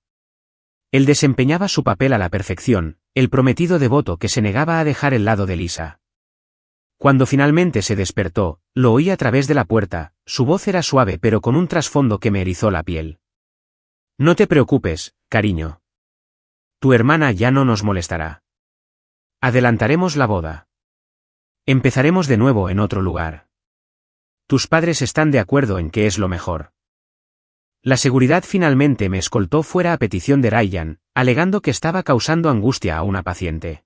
Él desempeñaba su papel a la perfección, el prometido devoto que se negaba a dejar el lado de Lisa. Cuando finalmente se despertó, lo oí a través de la puerta, su voz era suave pero con un trasfondo que me erizó la piel. No te preocupes, cariño. Tu hermana ya no nos molestará. Adelantaremos la boda. Empezaremos de nuevo en otro lugar. Tus padres están de acuerdo en que es lo mejor. La seguridad finalmente me escoltó fuera a petición de Ryan, alegando que estaba causando angustia a una paciente.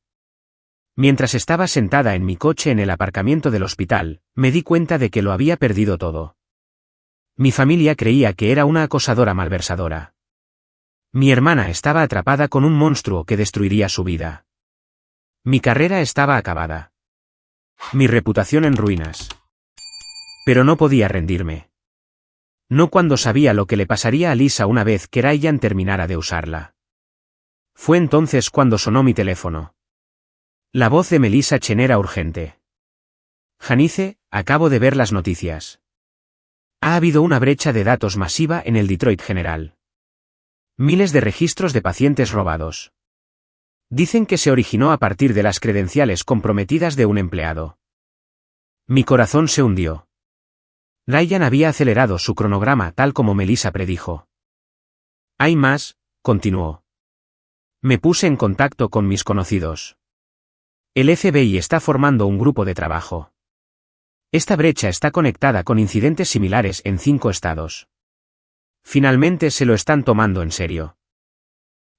Mientras estaba sentada en mi coche en el aparcamiento del hospital, me di cuenta de que lo había perdido todo. Mi familia creía que era una acosadora malversadora. Mi hermana estaba atrapada con un monstruo que destruiría su vida. Mi carrera estaba acabada. Mi reputación en ruinas. Pero no podía rendirme. No cuando sabía lo que le pasaría a Lisa una vez que Ryan terminara de usarla. Fue entonces cuando sonó mi teléfono. La voz de Melissa Chen era urgente. Janice, acabo de ver las noticias. Ha habido una brecha de datos masiva en el Detroit General. Miles de registros de pacientes robados. Dicen que se originó a partir de las credenciales comprometidas de un empleado. Mi corazón se hundió. Ryan había acelerado su cronograma tal como Melissa predijo. Hay más, continuó. Me puse en contacto con mis conocidos. El FBI está formando un grupo de trabajo. Esta brecha está conectada con incidentes similares en 5 estados. Finalmente se lo están tomando en serio.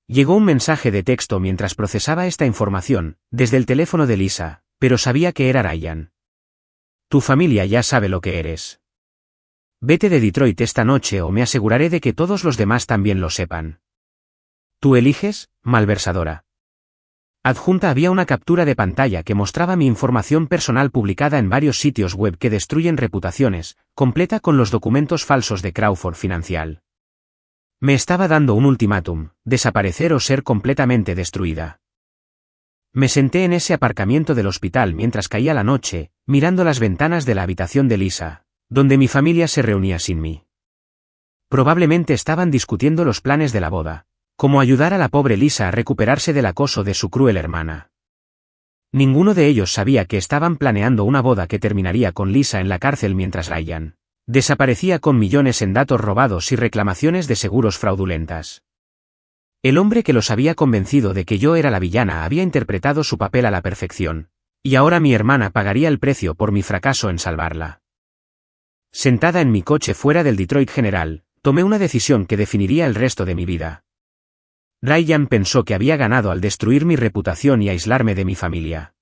Llegó un mensaje de texto mientras procesaba esta información, desde el teléfono de Lisa, pero sabía que era Ryan. Tu familia ya sabe lo que eres. Vete de Detroit esta noche o me aseguraré de que todos los demás también lo sepan. Tú eliges, malversadora. Adjunta había una captura de pantalla que mostraba mi información personal publicada en varios sitios web que destruyen reputaciones, completa con los documentos falsos de Crawford Financial. Me estaba dando un ultimátum, desaparecer o ser completamente destruida. Me senté en ese aparcamiento del hospital mientras caía la noche, mirando las ventanas de la habitación de Lisa, donde mi familia se reunía sin mí. Probablemente estaban discutiendo los planes de la boda. Cómo ayudar a la pobre Lisa a recuperarse del acoso de su cruel hermana. Ninguno de ellos sabía que estaban planeando una boda que terminaría con Lisa en la cárcel mientras Ryan desaparecía con millones en datos robados y reclamaciones de seguros fraudulentas. El hombre que los había convencido de que yo era la villana había interpretado su papel a la perfección, y ahora mi hermana pagaría el precio por mi fracaso en salvarla. Sentada en mi coche fuera del Detroit General, tomé una decisión que definiría el resto de mi vida. Ryan pensó que había ganado al destruir mi reputación y aislarme de mi familia.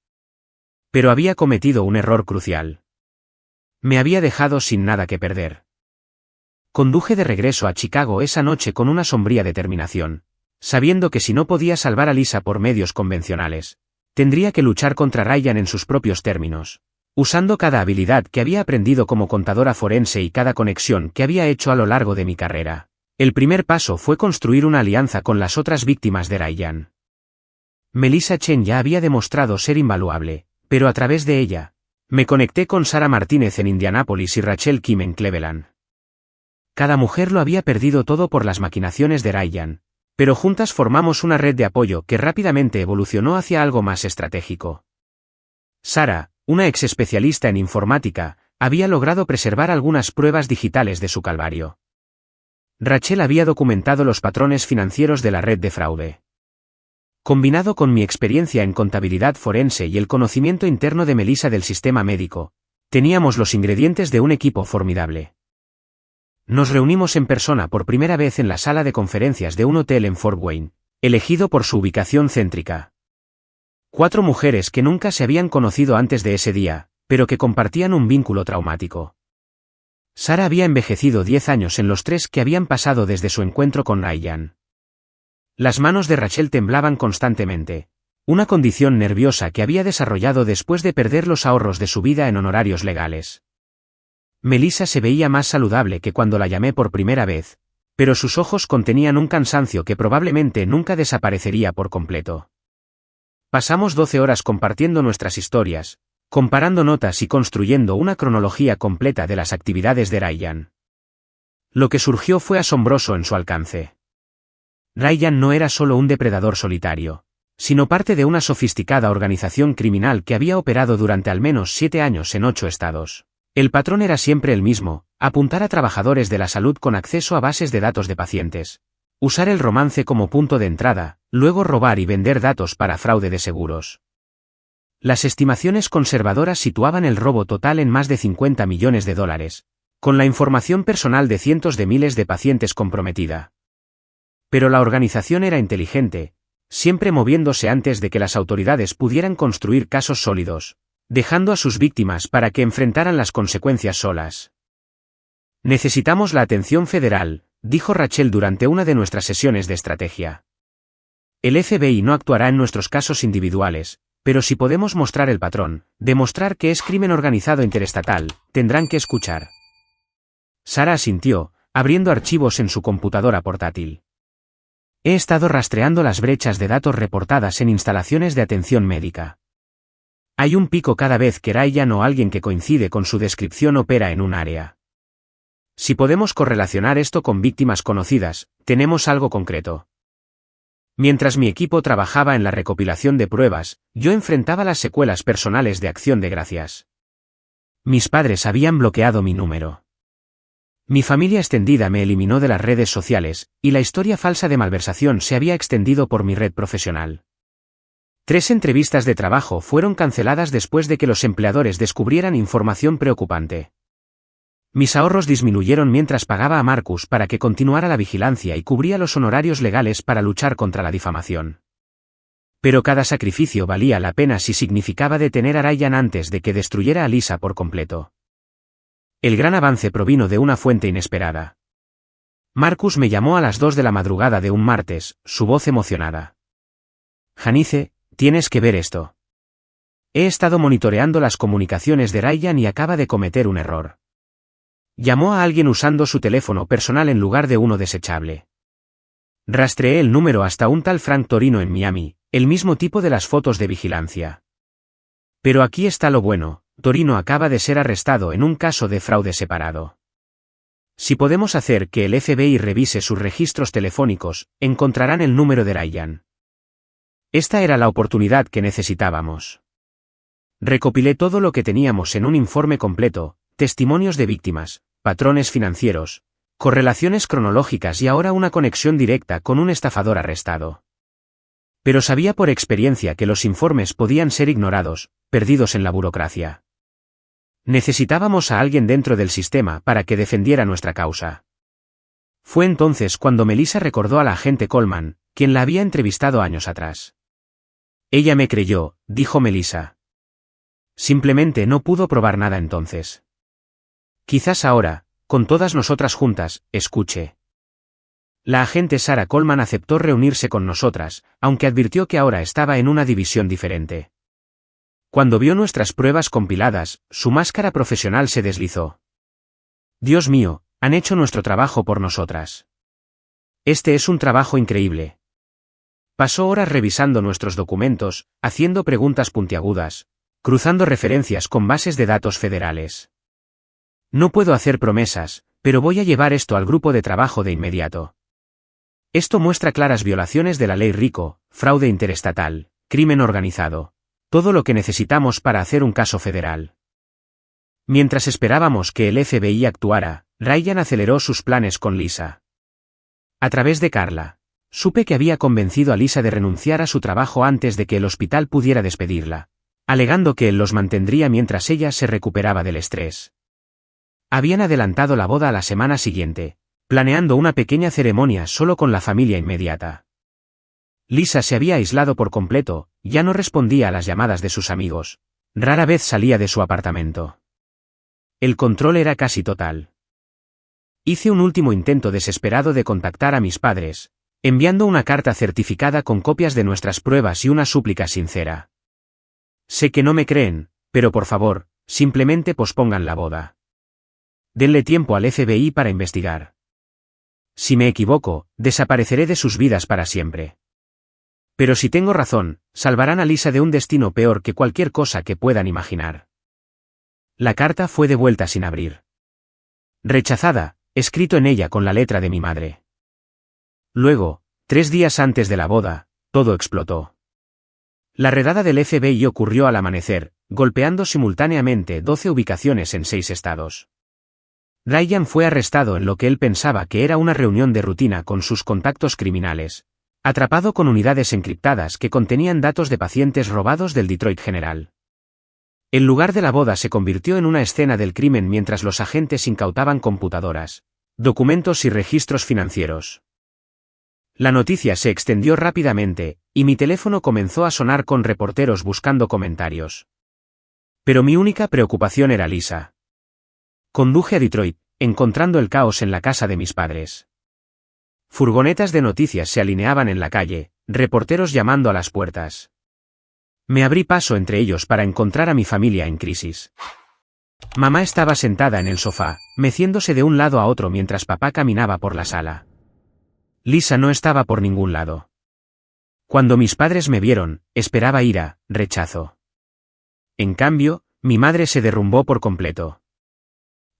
Pero había cometido un error crucial. Me había dejado sin nada que perder. Conduje de regreso a Chicago esa noche con una sombría determinación, sabiendo que si no podía salvar a Lisa por medios convencionales, tendría que luchar contra Ryan en sus propios términos, usando cada habilidad que había aprendido como contadora forense y cada conexión que había hecho a lo largo de mi carrera. El primer paso fue construir una alianza con las otras víctimas de Ryan. Melissa Chen ya había demostrado ser invaluable, pero a través de ella, me conecté con Sara Martínez en Indianápolis y Rachel Kim en Cleveland. Cada mujer lo había perdido todo por las maquinaciones de Ryan, pero juntas formamos una red de apoyo que rápidamente evolucionó hacia algo más estratégico. Sara, una ex especialista en informática, había logrado preservar algunas pruebas digitales de su calvario. Rachel había documentado los patrones financieros de la red de fraude. Combinado con mi experiencia en contabilidad forense y el conocimiento interno de Melissa del sistema médico, teníamos los ingredientes de un equipo formidable. Nos reunimos en persona por primera vez en la sala de conferencias de un hotel en Fort Wayne, elegido por su ubicación céntrica. 4 mujeres que nunca se habían conocido antes de ese día, pero que compartían un vínculo traumático. Sara había envejecido 10 años en los 3 que habían pasado desde su encuentro con Ryan. Las manos de Rachel temblaban constantemente, una condición nerviosa que había desarrollado después de perder los ahorros de su vida en honorarios legales. Melissa se veía más saludable que cuando la llamé por primera vez, pero sus ojos contenían un cansancio que probablemente nunca desaparecería por completo. Pasamos 12 horas compartiendo nuestras historias, comparando notas y construyendo una cronología completa de las actividades de Ryan. Lo que surgió fue asombroso en su alcance. Ryan no era solo un depredador solitario, sino parte de una sofisticada organización criminal que había operado durante al menos 7 años en 8 estados. El patrón era siempre el mismo: apuntar a trabajadores de la salud con acceso a bases de datos de pacientes, usar el romance como punto de entrada, luego robar y vender datos para fraude de seguros. Las estimaciones conservadoras situaban el robo total en más de $50 millones, con la información personal de cientos de miles de pacientes comprometida. Pero la organización era inteligente, siempre moviéndose antes de que las autoridades pudieran construir casos sólidos, dejando a sus víctimas para que enfrentaran las consecuencias solas. Necesitamos la atención federal, dijo Rachel durante una de nuestras sesiones de estrategia. El FBI no actuará en nuestros casos individuales, pero si podemos mostrar el patrón, demostrar que es crimen organizado interestatal, tendrán que escuchar. Sara asintió, abriendo archivos en su computadora portátil. He estado rastreando las brechas de datos reportadas en instalaciones de atención médica. Hay un pico cada vez que Ryan o alguien que coincide con su descripción opera en un área. Si podemos correlacionar esto con víctimas conocidas, tenemos algo concreto. Mientras mi equipo trabajaba en la recopilación de pruebas, yo enfrentaba las secuelas personales de Acción de Gracias. Mis padres habían bloqueado mi número. Mi familia extendida me eliminó de las redes sociales, y la historia falsa de malversación se había extendido por mi red profesional. 3 entrevistas de trabajo fueron canceladas después de que los empleadores descubrieran información preocupante. Mis ahorros disminuyeron mientras pagaba a Marcus para que continuara la vigilancia y cubría los honorarios legales para luchar contra la difamación. Pero cada sacrificio valía la pena si significaba detener a Ryan antes de que destruyera a Lisa por completo. El gran avance provino de una fuente inesperada. Marcus me llamó a las 2 de la madrugada de un martes, su voz emocionada. Janice, tienes que ver esto. He estado monitoreando las comunicaciones de Ryan y acaba de cometer un error. Llamó a alguien usando su teléfono personal en lugar de uno desechable. Rastreé el número hasta un tal Frank Torino en Miami, el mismo tipo de las fotos de vigilancia. Pero aquí está lo bueno, Torino acaba de ser arrestado en un caso de fraude separado. Si podemos hacer que el FBI revise sus registros telefónicos, encontrarán el número de Ryan. Esta era la oportunidad que necesitábamos. Recopilé todo lo que teníamos en un informe completo, testimonios de víctimas, patrones financieros, correlaciones cronológicas y ahora una conexión directa con un estafador arrestado. Pero sabía por experiencia que los informes podían ser ignorados, perdidos en la burocracia. Necesitábamos a alguien dentro del sistema para que defendiera nuestra causa. Fue entonces cuando Melissa recordó a la agente Coleman, quien la había entrevistado años atrás. Ella me creyó, dijo Melissa. Simplemente no pudo probar nada entonces. Quizás ahora, con todas nosotras juntas, escuche. La agente Sarah Coleman aceptó reunirse con nosotras, aunque advirtió que ahora estaba en una división diferente. Cuando vio nuestras pruebas compiladas, su máscara profesional se deslizó. Dios mío, han hecho nuestro trabajo por nosotras. Este es un trabajo increíble. Pasó horas revisando nuestros documentos, haciendo preguntas puntiagudas, cruzando referencias con bases de datos federales. No puedo hacer promesas, pero voy a llevar esto al grupo de trabajo de inmediato. Esto muestra claras violaciones de la ley RICO, fraude interestatal, crimen organizado. Todo lo que necesitamos para hacer un caso federal. Mientras esperábamos que el FBI actuara, Ryan aceleró sus planes con Lisa. A través de Carla, supe que había convencido a Lisa de renunciar a su trabajo antes de que el hospital pudiera despedirla, alegando que él los mantendría mientras ella se recuperaba del estrés. Habían adelantado la boda a la semana siguiente, planeando una pequeña ceremonia solo con la familia inmediata. Lisa se había aislado por completo, ya no respondía a las llamadas de sus amigos, rara vez salía de su apartamento. El control era casi total. Hice un último intento desesperado de contactar a mis padres, enviando una carta certificada con copias de nuestras pruebas y una súplica sincera. Sé que no me creen, pero por favor, simplemente pospongan la boda. Denle tiempo al FBI para investigar. Si me equivoco, desapareceré de sus vidas para siempre. Pero si tengo razón, salvarán a Lisa de un destino peor que cualquier cosa que puedan imaginar. La carta fue devuelta sin abrir. Rechazada, escrito en ella con la letra de mi madre. Luego, 3 días antes de la boda, todo explotó. La redada del FBI ocurrió al amanecer, golpeando simultáneamente 12 ubicaciones en 6 estados. Ryan fue arrestado en lo que él pensaba que era una reunión de rutina con sus contactos criminales, atrapado con unidades encriptadas que contenían datos de pacientes robados del Detroit General. El lugar de la boda se convirtió en una escena del crimen mientras los agentes incautaban computadoras, documentos y registros financieros. La noticia se extendió rápidamente, y mi teléfono comenzó a sonar con reporteros buscando comentarios. Pero mi única preocupación era Lisa. Conduje a Detroit, encontrando el caos en la casa de mis padres. Furgonetas de noticias se alineaban en la calle, reporteros llamando a las puertas. Me abrí paso entre ellos para encontrar a mi familia en crisis. Mamá estaba sentada en el sofá, meciéndose de un lado a otro mientras papá caminaba por la sala. Lisa no estaba por ningún lado. Cuando mis padres me vieron, esperaba ira, rechazo. En cambio, mi madre se derrumbó por completo.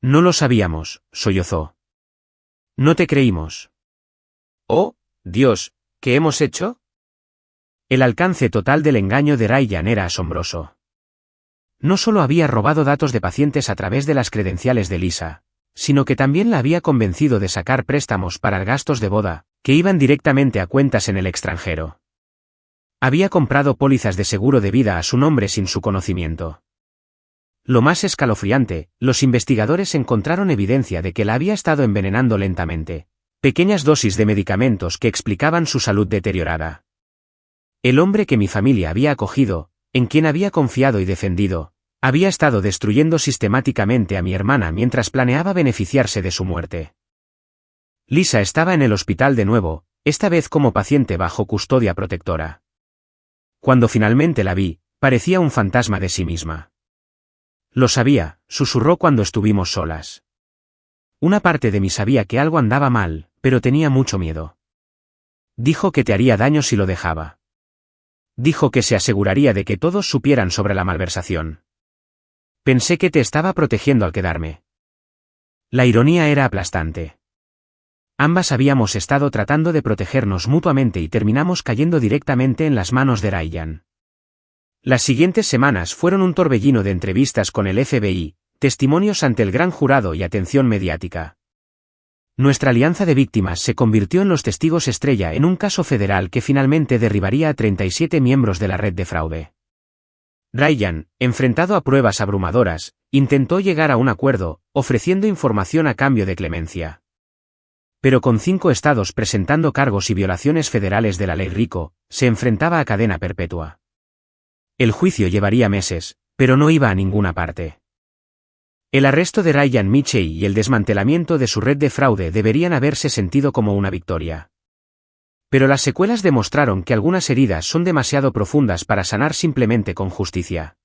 No lo sabíamos, sollozó. No te creímos. Oh, Dios, ¿qué hemos hecho? El alcance total del engaño de Ryan era asombroso. No solo había robado datos de pacientes a través de las credenciales de Lisa, sino que también la había convencido de sacar préstamos para gastos de boda, que iban directamente a cuentas en el extranjero. Había comprado pólizas de seguro de vida a su nombre sin su conocimiento. Lo más escalofriante, los investigadores encontraron evidencia de que la había estado envenenando lentamente. Pequeñas dosis de medicamentos que explicaban su salud deteriorada. El hombre que mi familia había acogido, en quien había confiado y defendido, había estado destruyendo sistemáticamente a mi hermana mientras planeaba beneficiarse de su muerte. Lisa estaba en el hospital de nuevo, esta vez como paciente bajo custodia protectora. Cuando finalmente la vi, parecía un fantasma de sí misma. Lo sabía, susurró cuando estuvimos solas. Una parte de mí sabía que algo andaba mal, pero tenía mucho miedo. Dijo que te haría daño si lo dejaba. Dijo que se aseguraría de que todos supieran sobre la malversación. Pensé que te estaba protegiendo al quedarme. La ironía era aplastante. Ambas habíamos estado tratando de protegernos mutuamente y terminamos cayendo directamente en las manos de Ryan. Las siguientes semanas fueron un torbellino de entrevistas con el FBI, testimonios ante el gran jurado y atención mediática. Nuestra alianza de víctimas se convirtió en los testigos estrella en un caso federal que finalmente derribaría a 37 miembros de la red de fraude. Ryan, enfrentado a pruebas abrumadoras, intentó llegar a un acuerdo, ofreciendo información a cambio de clemencia. Pero con 5 estados presentando cargos y violaciones federales de la ley RICO, se enfrentaba a cadena perpetua. El juicio llevaría meses, pero no iba a ninguna parte. El arresto de Ryan Mitchell y el desmantelamiento de su red de fraude deberían haberse sentido como una victoria. Pero las secuelas demostraron que algunas heridas son demasiado profundas para sanar simplemente con justicia.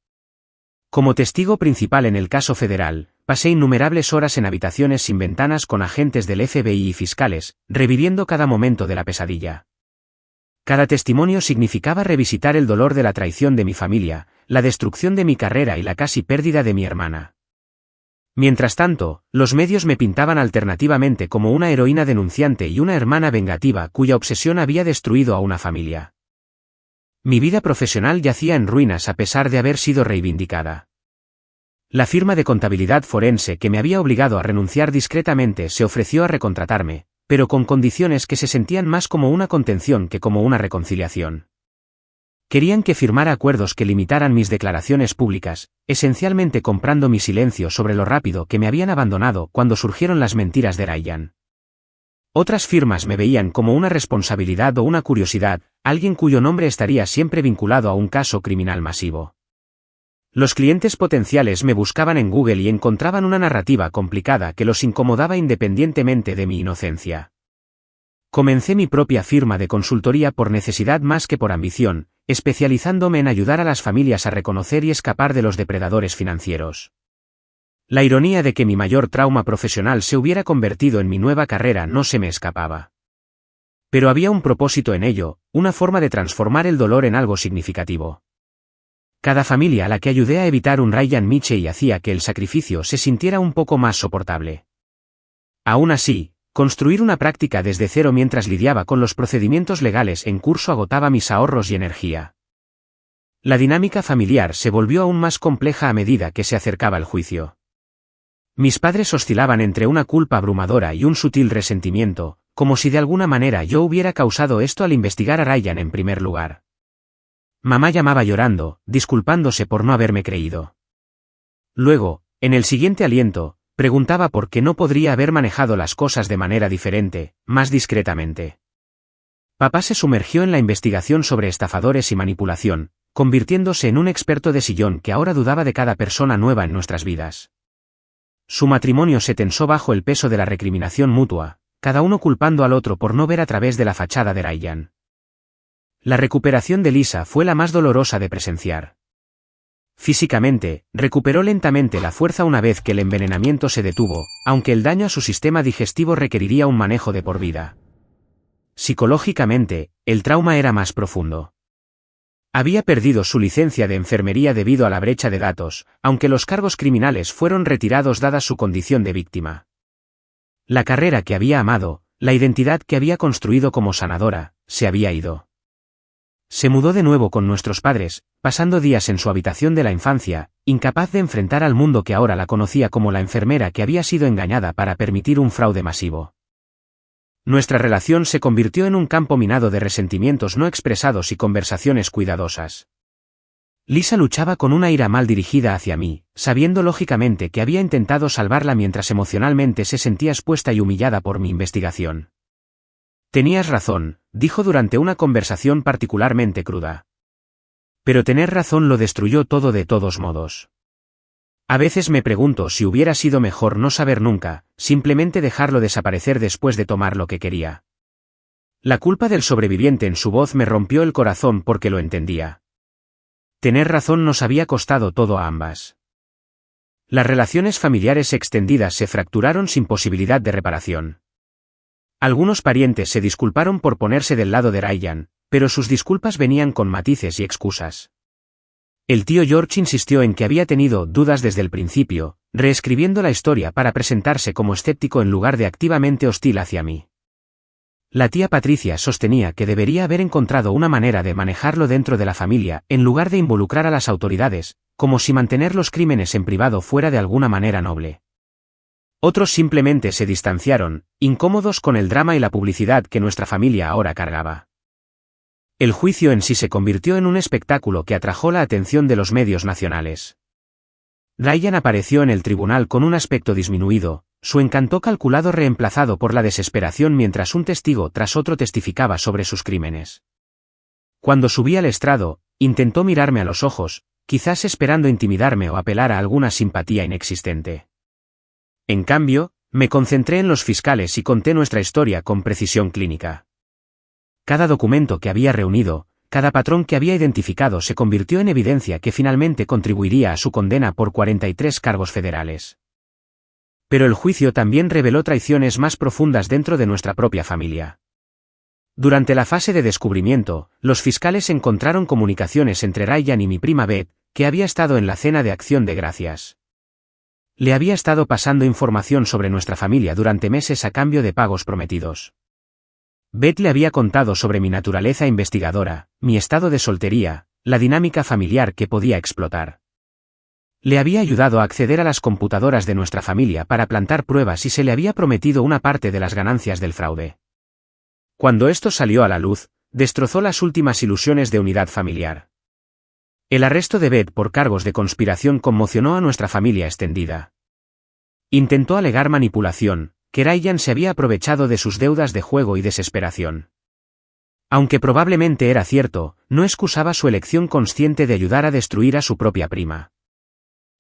Como testigo principal en el caso federal, pasé innumerables horas en habitaciones sin ventanas con agentes del FBI y fiscales, reviviendo cada momento de la pesadilla. Cada testimonio significaba revisitar el dolor de la traición de mi familia, la destrucción de mi carrera y la casi pérdida de mi hermana. Mientras tanto, los medios me pintaban alternativamente como una heroína denunciante y una hermana vengativa cuya obsesión había destruido a una familia. Mi vida profesional yacía en ruinas a pesar de haber sido reivindicada. La firma de contabilidad forense que me había obligado a renunciar discretamente se ofreció a recontratarme, pero con condiciones que se sentían más como una contención que como una reconciliación. Querían que firmara acuerdos que limitaran mis declaraciones públicas, esencialmente comprando mi silencio sobre lo rápido que me habían abandonado cuando surgieron las mentiras de Ryan. Otras firmas me veían como una responsabilidad o una curiosidad, alguien cuyo nombre estaría siempre vinculado a un caso criminal masivo. Los clientes potenciales me buscaban en Google y encontraban una narrativa complicada que los incomodaba independientemente de mi inocencia. Comencé mi propia firma de consultoría por necesidad más que por ambición, especializándome en ayudar a las familias a reconocer y escapar de los depredadores financieros. La ironía de que mi mayor trauma profesional se hubiera convertido en mi nueva carrera no se me escapaba. Pero había un propósito en ello, una forma de transformar el dolor en algo significativo. Cada familia a la que ayudé a evitar un Ryan Mitchell hacía que el sacrificio se sintiera un poco más soportable. Aún así, construir una práctica desde cero mientras lidiaba con los procedimientos legales en curso agotaba mis ahorros y energía. La dinámica familiar se volvió aún más compleja a medida que se acercaba el juicio. Mis padres oscilaban entre una culpa abrumadora y un sutil resentimiento, como si de alguna manera yo hubiera causado esto al investigar a Ryan en primer lugar. Mamá llamaba llorando, disculpándose por no haberme creído. Luego, en el siguiente aliento, preguntaba por qué no podría haber manejado las cosas de manera diferente, más discretamente. Papá se sumergió en la investigación sobre estafadores y manipulación, convirtiéndose en un experto de sillón que ahora dudaba de cada persona nueva en nuestras vidas. Su matrimonio se tensó bajo el peso de la recriminación mutua, cada uno culpando al otro por no ver a través de la fachada de Ryan. La recuperación de Lisa fue la más dolorosa de presenciar. Físicamente, recuperó lentamente la fuerza una vez que el envenenamiento se detuvo, aunque el daño a su sistema digestivo requeriría un manejo de por vida. Psicológicamente, el trauma era más profundo. Había perdido su licencia de enfermería debido a la brecha de datos, aunque los cargos criminales fueron retirados dada su condición de víctima. La carrera que había amado, la identidad que había construido como sanadora, se había ido. Se mudó de nuevo con nuestros padres, pasando días en su habitación de la infancia, incapaz de enfrentar al mundo que ahora la conocía como la enfermera que había sido engañada para permitir un fraude masivo. Nuestra relación se convirtió en un campo minado de resentimientos no expresados y conversaciones cuidadosas. Lisa luchaba con una ira mal dirigida hacia mí, sabiendo lógicamente que había intentado salvarla mientras emocionalmente se sentía expuesta y humillada por mi investigación. Tenías razón, dijo durante una conversación particularmente cruda. Pero tener razón lo destruyó todo de todos modos. A veces me pregunto si hubiera sido mejor no saber nunca, simplemente dejarlo desaparecer después de tomar lo que quería. La culpa del sobreviviente en su voz me rompió el corazón porque lo entendía. Tener razón nos había costado todo a ambas. Las relaciones familiares extendidas se fracturaron sin posibilidad de reparación. Algunos parientes se disculparon por ponerse del lado de Ryan, pero sus disculpas venían con matices y excusas. El tío George insistió en que había tenido dudas desde el principio, reescribiendo la historia para presentarse como escéptico en lugar de activamente hostil hacia mí. La tía Patricia sostenía que debería haber encontrado una manera de manejarlo dentro de la familia, en lugar de involucrar a las autoridades, como si mantener los crímenes en privado fuera de alguna manera noble. Otros simplemente se distanciaron, incómodos con el drama y la publicidad que nuestra familia ahora cargaba. El juicio en sí se convirtió en un espectáculo que atrajo la atención de los medios nacionales. Ryan apareció en el tribunal con un aspecto disminuido, su encanto calculado reemplazado por la desesperación mientras un testigo tras otro testificaba sobre sus crímenes. Cuando subí al estrado, intentó mirarme a los ojos, quizás esperando intimidarme o apelar a alguna simpatía inexistente. En cambio, me concentré en los fiscales y conté nuestra historia con precisión clínica. Cada documento que había reunido, cada patrón que había identificado se convirtió en evidencia que finalmente contribuiría a su condena por 43 cargos federales. Pero el juicio también reveló traiciones más profundas dentro de nuestra propia familia. Durante la fase de descubrimiento, los fiscales encontraron comunicaciones entre Ryan y mi prima Beth, que había estado en la cena de Acción de Gracias. Le había estado pasando información sobre nuestra familia durante meses a cambio de pagos prometidos. Beth le había contado sobre mi naturaleza investigadora, mi estado de soltería, la dinámica familiar que podía explotar. Le había ayudado a acceder a las computadoras de nuestra familia para plantar pruebas y se le había prometido una parte de las ganancias del fraude. Cuando esto salió a la luz, destrozó las últimas ilusiones de unidad familiar. El arresto de Beth por cargos de conspiración conmocionó a nuestra familia extendida. Intentó alegar manipulación, que Ryan se había aprovechado de sus deudas de juego y desesperación. Aunque probablemente era cierto, no excusaba su elección consciente de ayudar a destruir a su propia prima.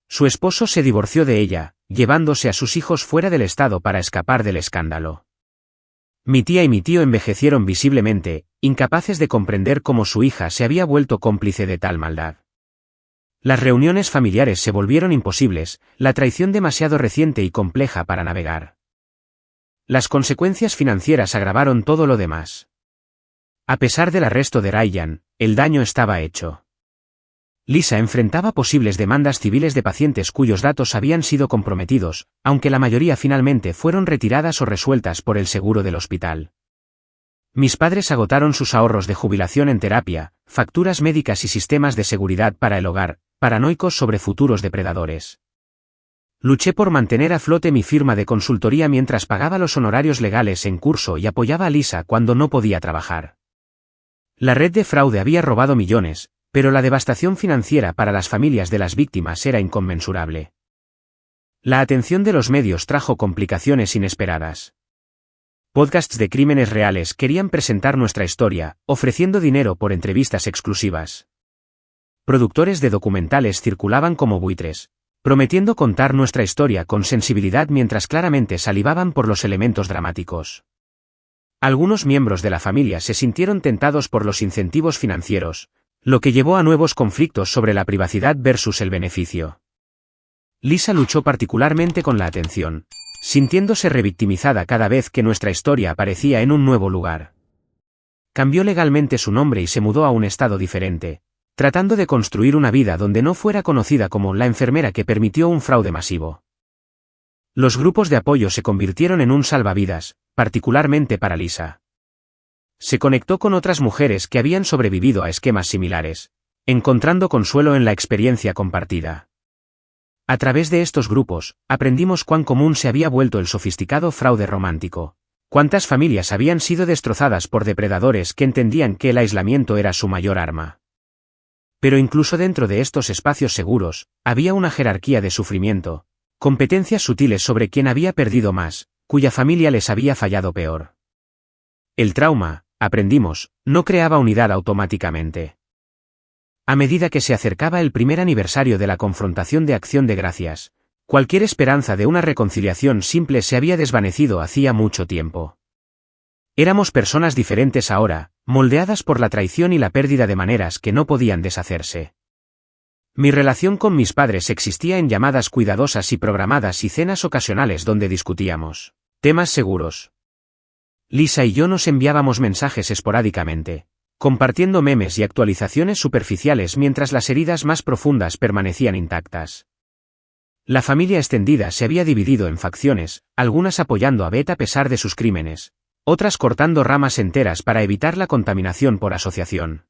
Su esposo se divorció de ella, llevándose a sus hijos fuera del estado para escapar del escándalo. Mi tía y mi tío envejecieron visiblemente, incapaces de comprender cómo su hija se había vuelto cómplice de tal maldad. Las reuniones familiares se volvieron imposibles, la traición demasiado reciente y compleja para navegar. Las consecuencias financieras agravaron todo lo demás. A pesar del arresto de Ryan, el daño estaba hecho. Lisa enfrentaba posibles demandas civiles de pacientes cuyos datos habían sido comprometidos, aunque la mayoría finalmente fueron retiradas o resueltas por el seguro del hospital. Mis padres agotaron sus ahorros de jubilación en terapia, facturas médicas y sistemas de seguridad para el hogar, paranoicos sobre futuros depredadores. Luché por mantener a flote mi firma de consultoría mientras pagaba los honorarios legales en curso y apoyaba a Lisa cuando no podía trabajar. La red de fraude había robado millones, pero la devastación financiera para las familias de las víctimas era inconmensurable. La atención de los medios trajo complicaciones inesperadas. Podcasts de crímenes reales querían presentar nuestra historia, ofreciendo dinero por entrevistas exclusivas. Productores de documentales circulaban como buitres, prometiendo contar nuestra historia con sensibilidad mientras claramente salivaban por los elementos dramáticos. Algunos miembros de la familia se sintieron tentados por los incentivos financieros, lo que llevó a nuevos conflictos sobre la privacidad versus el beneficio. Lisa luchó particularmente con la atención, sintiéndose revictimizada cada vez que nuestra historia aparecía en un nuevo lugar. Cambió legalmente su nombre y se mudó a un estado diferente, tratando de construir una vida donde no fuera conocida como la enfermera que permitió un fraude masivo. Los grupos de apoyo se convirtieron en un salvavidas, particularmente para Lisa. Se conectó con otras mujeres que habían sobrevivido a esquemas similares, encontrando consuelo en la experiencia compartida. A través de estos grupos, aprendimos cuán común se había vuelto el sofisticado fraude romántico, cuántas familias habían sido destrozadas por depredadores que entendían que el aislamiento era su mayor arma. Pero incluso dentro de estos espacios seguros, había una jerarquía de sufrimiento, competencias sutiles sobre quién había perdido más, cuya familia les había fallado peor. El trauma, aprendimos, no creaba unidad automáticamente. A medida que se acercaba el primer aniversario de la confrontación de Acción de Gracias, cualquier esperanza de una reconciliación simple se había desvanecido hacía mucho tiempo. Éramos personas diferentes ahora, moldeadas por la traición y la pérdida de maneras que no podían deshacerse. Mi relación con mis padres existía en llamadas cuidadosas y programadas y cenas ocasionales donde discutíamos temas seguros. Lisa y yo nos enviábamos mensajes esporádicamente, compartiendo memes y actualizaciones superficiales mientras las heridas más profundas permanecían intactas. La familia extendida se había dividido en facciones, algunas apoyando a Beth a pesar de sus crímenes, otras cortando ramas enteras para evitar la contaminación por asociación.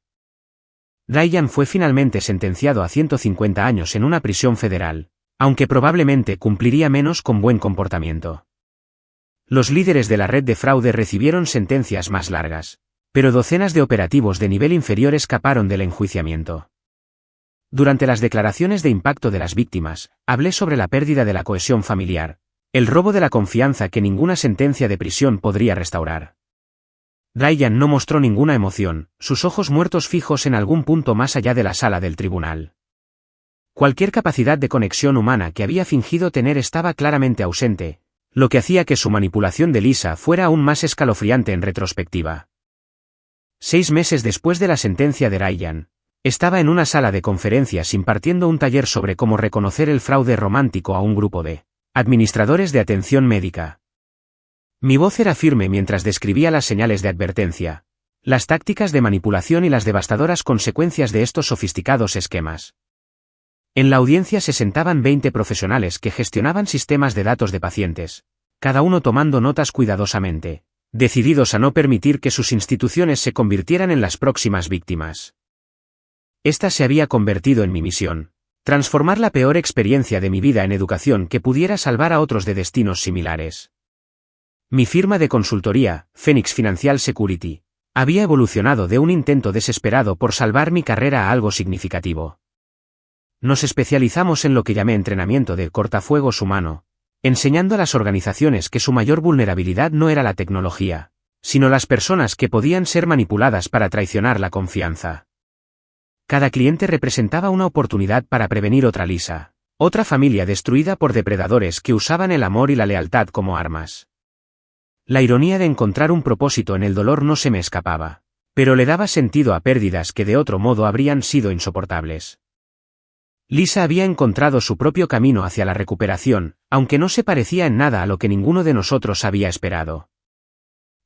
Ryan fue finalmente sentenciado a 150 años en una prisión federal, aunque probablemente cumpliría menos con buen comportamiento. Los líderes de la red de fraude recibieron sentencias más largas, pero docenas de operativos de nivel inferior escaparon del enjuiciamiento. Durante las declaraciones de impacto de las víctimas, hablé sobre la pérdida de la cohesión familiar, el robo de la confianza que ninguna sentencia de prisión podría restaurar. Ryan no mostró ninguna emoción, sus ojos muertos fijos en algún punto más allá de la sala del tribunal. Cualquier capacidad de conexión humana que había fingido tener estaba claramente ausente, lo que hacía que su manipulación de Lisa fuera aún más escalofriante en retrospectiva. 6 meses después de la sentencia de Ryan, estaba en una sala de conferencias impartiendo un taller sobre cómo reconocer el fraude romántico a un grupo de administradores de atención médica. Mi voz era firme mientras describía las señales de advertencia, las tácticas de manipulación y las devastadoras consecuencias de estos sofisticados esquemas. En la audiencia se sentaban 20 profesionales que gestionaban sistemas de datos de pacientes, cada uno tomando notas cuidadosamente, decididos a no permitir que sus instituciones se convirtieran en las próximas víctimas. Esta se había convertido en mi misión, transformar la peor experiencia de mi vida en educación que pudiera salvar a otros de destinos similares. Mi firma de consultoría, Phoenix Financial Security, había evolucionado de un intento desesperado por salvar mi carrera a algo significativo. Nos especializamos en lo que llamé entrenamiento de cortafuegos humano, enseñando a las organizaciones que su mayor vulnerabilidad no era la tecnología, sino las personas que podían ser manipuladas para traicionar la confianza. Cada cliente representaba una oportunidad para prevenir otra Lisa, otra familia destruida por depredadores que usaban el amor y la lealtad como armas. La ironía de encontrar un propósito en el dolor no se me escapaba, pero le daba sentido a pérdidas que de otro modo habrían sido insoportables. Lisa había encontrado su propio camino hacia la recuperación, aunque no se parecía en nada a lo que ninguno de nosotros había esperado.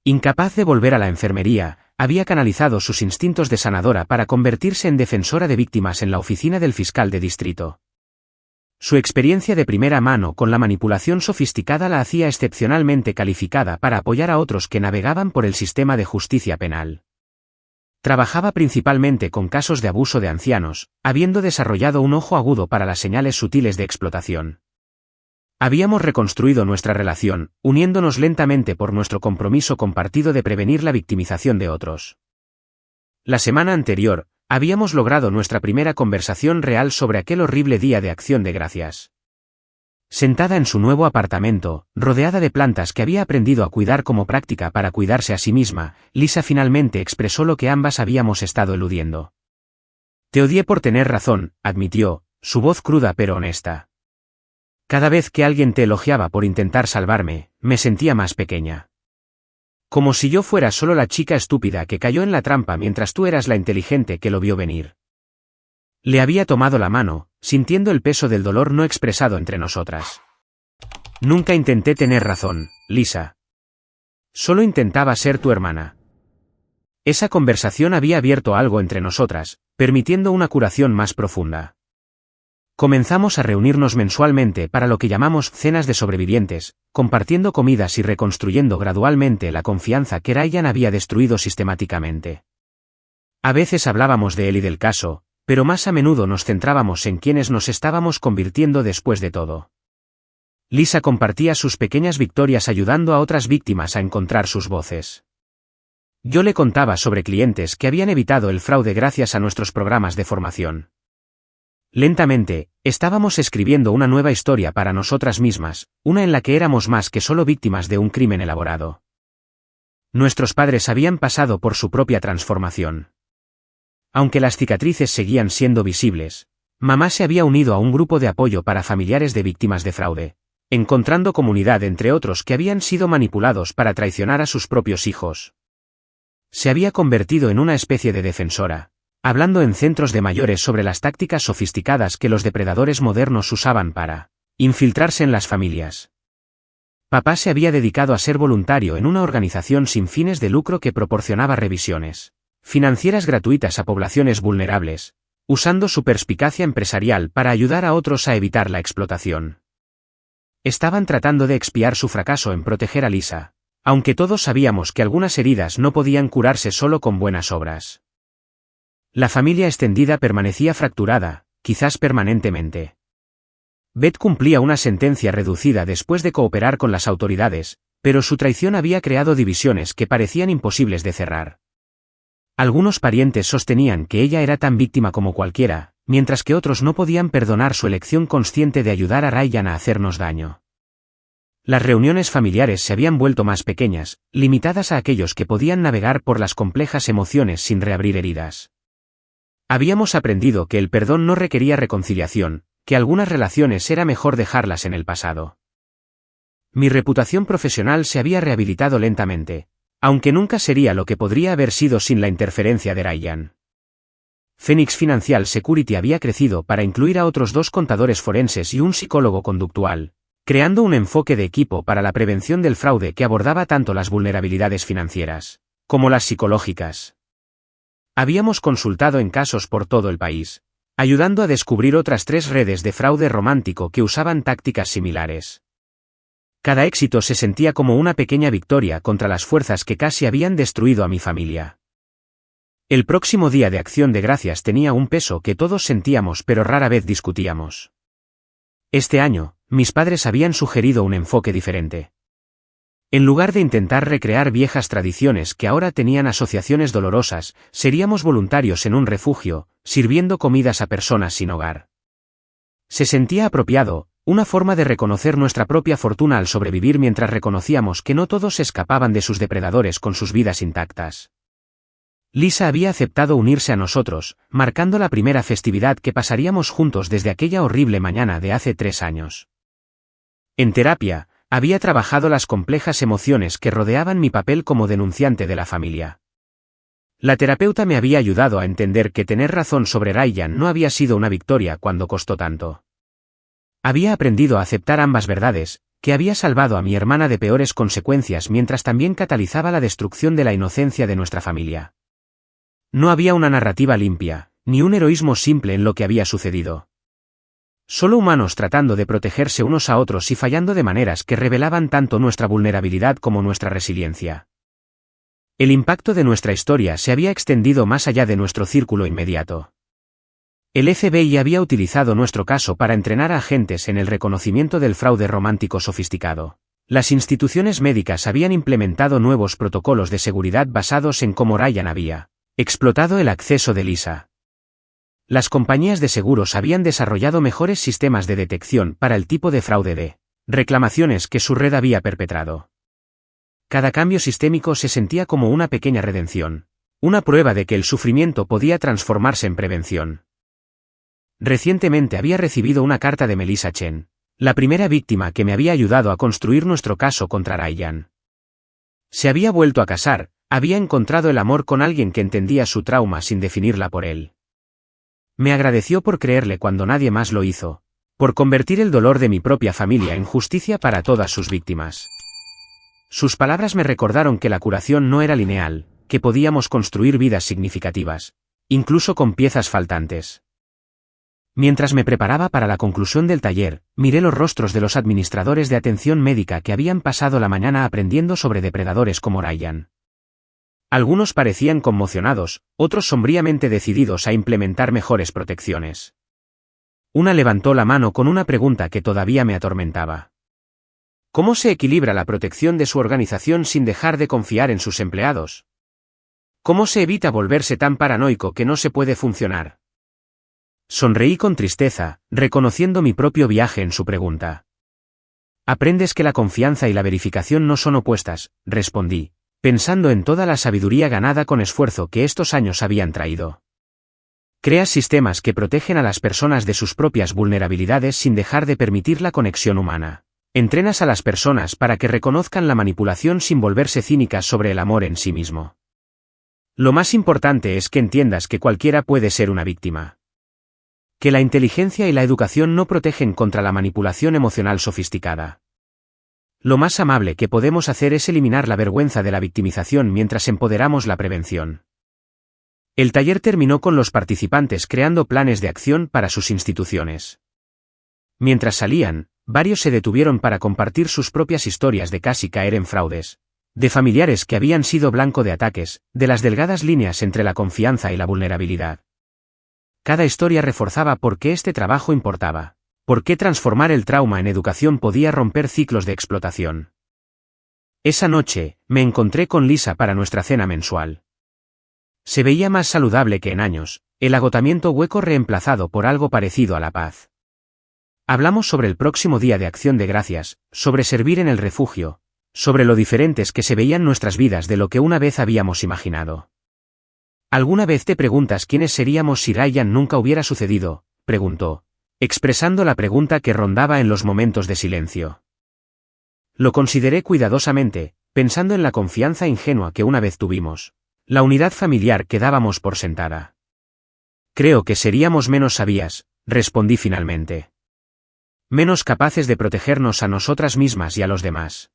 Incapaz de volver a la enfermería, había canalizado sus instintos de sanadora para convertirse en defensora de víctimas en la oficina del fiscal de distrito. Su experiencia de primera mano con la manipulación sofisticada la hacía excepcionalmente calificada para apoyar a otros que navegaban por el sistema de justicia penal. Trabajaba principalmente con casos de abuso de ancianos, habiendo desarrollado un ojo agudo para las señales sutiles de explotación. Habíamos reconstruido nuestra relación, uniéndonos lentamente por nuestro compromiso compartido de prevenir la victimización de otros. La semana anterior, habíamos logrado nuestra primera conversación real sobre aquel horrible día de Acción de Gracias. Sentada en su nuevo apartamento, rodeada de plantas que había aprendido a cuidar como práctica para cuidarse a sí misma, Lisa finalmente expresó lo que ambas habíamos estado eludiendo. Te odié por tener razón, admitió, su voz cruda pero honesta. Cada vez que alguien te elogiaba por intentar salvarme, me sentía más pequeña. Como si yo fuera solo la chica estúpida que cayó en la trampa mientras tú eras la inteligente que lo vio venir. Le había tomado la mano, sintiendo el peso del dolor no expresado entre nosotras. Nunca intenté tener razón, Lisa. Solo intentaba ser tu hermana. Esa conversación había abierto algo entre nosotras, permitiendo una curación más profunda. Comenzamos a reunirnos mensualmente para lo que llamamos cenas de sobrevivientes, compartiendo comidas y reconstruyendo gradualmente la confianza que Ryan había destruido sistemáticamente. A veces hablábamos de él y del caso, pero más a menudo nos centrábamos en quienes nos estábamos convirtiendo después de todo. Lisa compartía sus pequeñas victorias ayudando a otras víctimas a encontrar sus voces. Yo le contaba sobre clientes que habían evitado el fraude gracias a nuestros programas de formación. Lentamente, estábamos escribiendo una nueva historia para nosotras mismas, una en la que éramos más que solo víctimas de un crimen elaborado. Nuestros padres habían pasado por su propia transformación. Aunque las cicatrices seguían siendo visibles, mamá se había unido a un grupo de apoyo para familiares de víctimas de fraude, encontrando comunidad entre otros que habían sido manipulados para traicionar a sus propios hijos. Se había convertido en una especie de defensora, hablando en centros de mayores sobre las tácticas sofisticadas que los depredadores modernos usaban para infiltrarse en las familias. Papá se había dedicado a ser voluntario en una organización sin fines de lucro que proporcionaba revisiones financieras gratuitas a poblaciones vulnerables, usando su perspicacia empresarial para ayudar a otros a evitar la explotación. Estaban tratando de expiar su fracaso en proteger a Lisa, aunque todos sabíamos que algunas heridas no podían curarse solo con buenas obras. La familia extendida permanecía fracturada, quizás permanentemente. Beth cumplía una sentencia reducida después de cooperar con las autoridades, pero su traición había creado divisiones que parecían imposibles de cerrar. Algunos parientes sostenían que ella era tan víctima como cualquiera, mientras que otros no podían perdonar su elección consciente de ayudar a Ryan a hacernos daño. Las reuniones familiares se habían vuelto más pequeñas, limitadas a aquellos que podían navegar por las complejas emociones sin reabrir heridas. Habíamos aprendido que el perdón no requería reconciliación, que algunas relaciones era mejor dejarlas en el pasado. Mi reputación profesional se había rehabilitado lentamente, aunque nunca sería lo que podría haber sido sin la interferencia de Ryan. Phoenix Financial Security había crecido para incluir a otros 2 contadores forenses y un psicólogo conductual, creando un enfoque de equipo para la prevención del fraude que abordaba tanto las vulnerabilidades financieras como las psicológicas. Habíamos consultado en casos por todo el país, ayudando a descubrir otras 3 redes de fraude romántico que usaban tácticas similares. Cada éxito se sentía como una pequeña victoria contra las fuerzas que casi habían destruido a mi familia. El próximo día de Acción de Gracias tenía un peso que todos sentíamos pero rara vez discutíamos. Este año, mis padres habían sugerido un enfoque diferente. En lugar de intentar recrear viejas tradiciones que ahora tenían asociaciones dolorosas, seríamos voluntarios en un refugio, sirviendo comidas a personas sin hogar. Se sentía apropiado, una forma de reconocer nuestra propia fortuna al sobrevivir mientras reconocíamos que no todos escapaban de sus depredadores con sus vidas intactas. Lisa había aceptado unirse a nosotros, marcando la primera festividad que pasaríamos juntos desde aquella horrible mañana de hace 3 años. En terapia, había trabajado las complejas emociones que rodeaban mi papel como denunciante de la familia. La terapeuta me había ayudado a entender que tener razón sobre Ryan no había sido una victoria cuando costó tanto. Había aprendido a aceptar ambas verdades, que había salvado a mi hermana de peores consecuencias mientras también catalizaba la destrucción de la inocencia de nuestra familia. No había una narrativa limpia, ni un heroísmo simple en lo que había sucedido. Solo humanos tratando de protegerse unos a otros y fallando de maneras que revelaban tanto nuestra vulnerabilidad como nuestra resiliencia. El impacto de nuestra historia se había extendido más allá de nuestro círculo inmediato. El FBI había utilizado nuestro caso para entrenar a agentes en el reconocimiento del fraude romántico sofisticado. Las instituciones médicas habían implementado nuevos protocolos de seguridad basados en cómo Ryan había explotado el acceso de Lisa. Las compañías de seguros habían desarrollado mejores sistemas de detección para el tipo de fraude de reclamaciones que su red había perpetrado. Cada cambio sistémico se sentía como una pequeña redención, una prueba de que el sufrimiento podía transformarse en prevención. Recientemente había recibido una carta de Melissa Chen, la primera víctima que me había ayudado a construir nuestro caso contra Ryan. Se había vuelto a casar, había encontrado el amor con alguien que entendía su trauma sin definirla por él. Me agradeció por creerle cuando nadie más lo hizo, por convertir el dolor de mi propia familia en justicia para todas sus víctimas. Sus palabras me recordaron que la curación no era lineal, que podíamos construir vidas significativas, incluso con piezas faltantes. Mientras me preparaba para la conclusión del taller, miré los rostros de los administradores de atención médica que habían pasado la mañana aprendiendo sobre depredadores como Ryan. Algunos parecían conmocionados, otros sombríamente decididos a implementar mejores protecciones. Una levantó la mano con una pregunta que todavía me atormentaba. ¿Cómo se equilibra la protección de su organización sin dejar de confiar en sus empleados? ¿Cómo se evita volverse tan paranoico que no se puede funcionar? Sonreí con tristeza, reconociendo mi propio viaje en su pregunta. Aprendes que la confianza y la verificación no son opuestas, respondí, pensando en toda la sabiduría ganada con esfuerzo que estos años habían traído. Creas sistemas que protegen a las personas de sus propias vulnerabilidades sin dejar de permitir la conexión humana. Entrenas a las personas para que reconozcan la manipulación sin volverse cínicas sobre el amor en sí mismo. Lo más importante es que entiendas que cualquiera puede ser una víctima. Que la inteligencia y la educación no protegen contra la manipulación emocional sofisticada. Lo más amable que podemos hacer es eliminar la vergüenza de la victimización mientras empoderamos la prevención. El taller terminó con los participantes creando planes de acción para sus instituciones. Mientras salían, varios se detuvieron para compartir sus propias historias de casi caer en fraudes, de familiares que habían sido blanco de ataques, de las delgadas líneas entre la confianza y la vulnerabilidad. Cada historia reforzaba por qué este trabajo importaba, por qué transformar el trauma en educación podía romper ciclos de explotación. Esa noche, me encontré con Lisa para nuestra cena mensual. Se veía más saludable que en años, el agotamiento hueco reemplazado por algo parecido a la paz. Hablamos sobre el próximo día de Acción de Gracias, sobre servir en el refugio, sobre lo diferentes que se veían nuestras vidas de lo que una vez habíamos imaginado. ¿Alguna vez te preguntas quiénes seríamos si Ryan nunca hubiera sucedido?, preguntó, expresando la pregunta que rondaba en los momentos de silencio. Lo consideré cuidadosamente, pensando en la confianza ingenua que una vez tuvimos, la unidad familiar que dábamos por sentada. Creo que seríamos menos sabias, respondí finalmente. Menos capaces de protegernos a nosotras mismas y a los demás.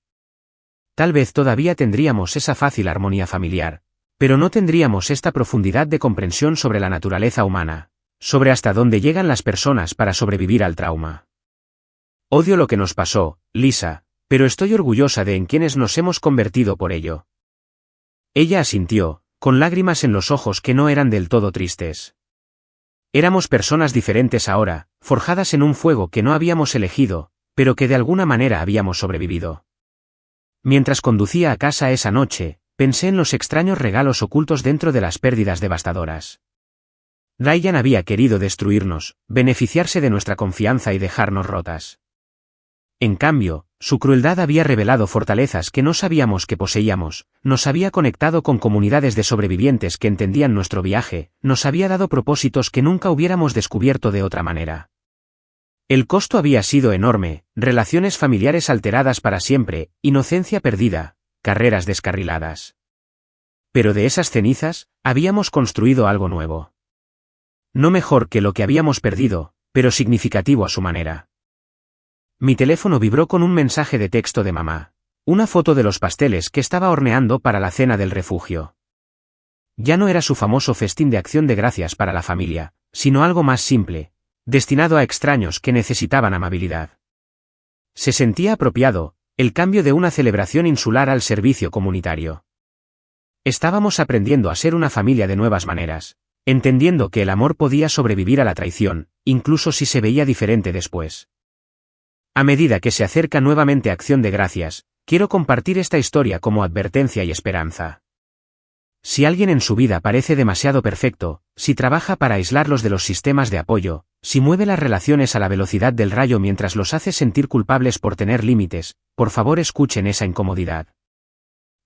Tal vez todavía tendríamos esa fácil armonía familiar, pero no tendríamos esta profundidad de comprensión sobre la naturaleza humana, sobre hasta dónde llegan las personas para sobrevivir al trauma. Odio lo que nos pasó, Lisa, pero estoy orgullosa de en quienes nos hemos convertido por ello. Ella asintió, con lágrimas en los ojos que no eran del todo tristes. Éramos personas diferentes ahora, forjadas en un fuego que no habíamos elegido, pero que de alguna manera habíamos sobrevivido. Mientras conducía a casa esa noche, pensé en los extraños regalos ocultos dentro de las pérdidas devastadoras. Ryan había querido destruirnos, beneficiarse de nuestra confianza y dejarnos rotas. En cambio, su crueldad había revelado fortalezas que no sabíamos que poseíamos, nos había conectado con comunidades de sobrevivientes que entendían nuestro viaje, nos había dado propósitos que nunca hubiéramos descubierto de otra manera. El costo había sido enorme, relaciones familiares alteradas para siempre, inocencia perdida, carreras descarriladas. Pero de esas cenizas, habíamos construido algo nuevo. No mejor que lo que habíamos perdido, pero significativo a su manera. Mi teléfono vibró con un mensaje de texto de mamá, una foto de los pasteles que estaba horneando para la cena del refugio. Ya no era su famoso festín de Acción de Gracias para la familia, sino algo más simple, destinado a extraños que necesitaban amabilidad. Se sentía apropiado, el cambio de una celebración insular al servicio comunitario. Estábamos aprendiendo a ser una familia de nuevas maneras, entendiendo que el amor podía sobrevivir a la traición, incluso si se veía diferente después. A medida que se acerca nuevamente Acción de Gracias, quiero compartir esta historia como advertencia y esperanza. Si alguien en su vida parece demasiado perfecto, si trabaja para aislarlos de los sistemas de apoyo, si mueve las relaciones a la velocidad del rayo mientras los hace sentir culpables por tener límites, por favor escuchen esa incomodidad.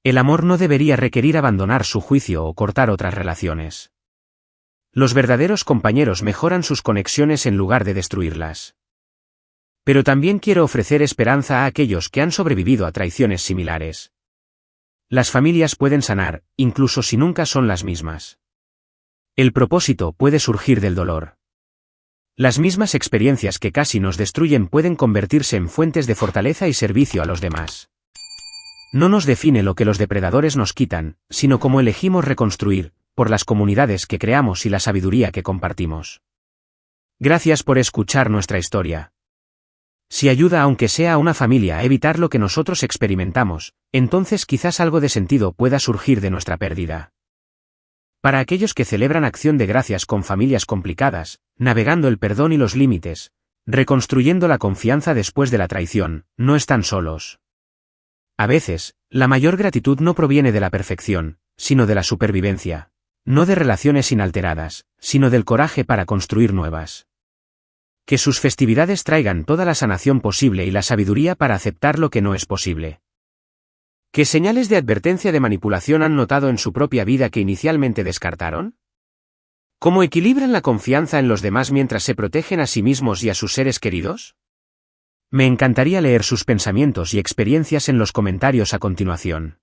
El amor no debería requerir abandonar su juicio o cortar otras relaciones. Los verdaderos compañeros mejoran sus conexiones en lugar de destruirlas. Pero también quiero ofrecer esperanza a aquellos que han sobrevivido a traiciones similares. Las familias pueden sanar, incluso si nunca son las mismas. El propósito puede surgir del dolor. Las mismas experiencias que casi nos destruyen pueden convertirse en fuentes de fortaleza y servicio a los demás. No nos define lo que los depredadores nos quitan, sino cómo elegimos reconstruir, por las comunidades que creamos y la sabiduría que compartimos. Gracias por escuchar nuestra historia. Si ayuda aunque sea a una familia a evitar lo que nosotros experimentamos, entonces quizás algo de sentido pueda surgir de nuestra pérdida. Para aquellos que celebran acción de gracias con familias complicadas, navegando el perdón y los límites, reconstruyendo la confianza después de la traición, no están solos. A veces, la mayor gratitud no proviene de la perfección, sino de la supervivencia. No de relaciones inalteradas, sino del coraje para construir nuevas. Que sus festividades traigan toda la sanación posible y la sabiduría para aceptar lo que no es posible. ¿Qué señales de advertencia de manipulación han notado en su propia vida que inicialmente descartaron? ¿Cómo equilibran la confianza en los demás mientras se protegen a sí mismos y a sus seres queridos? Me encantaría leer sus pensamientos y experiencias en los comentarios a continuación.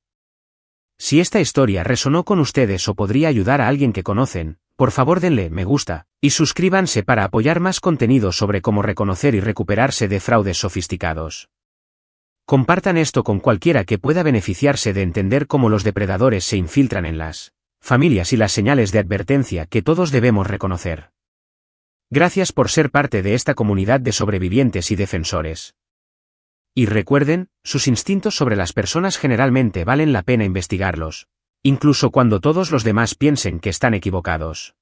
Si esta historia resonó con ustedes o podría ayudar a alguien que conocen, por favor denle me gusta, y suscríbanse para apoyar más contenido sobre cómo reconocer y recuperarse de fraudes sofisticados. Compartan esto con cualquiera que pueda beneficiarse de entender cómo los depredadores se infiltran en las familias y las señales de advertencia que todos debemos reconocer. Gracias por ser parte de esta comunidad de sobrevivientes y defensores. Y recuerden, sus instintos sobre las personas generalmente valen la pena investigarlos, incluso cuando todos los demás piensen que están equivocados.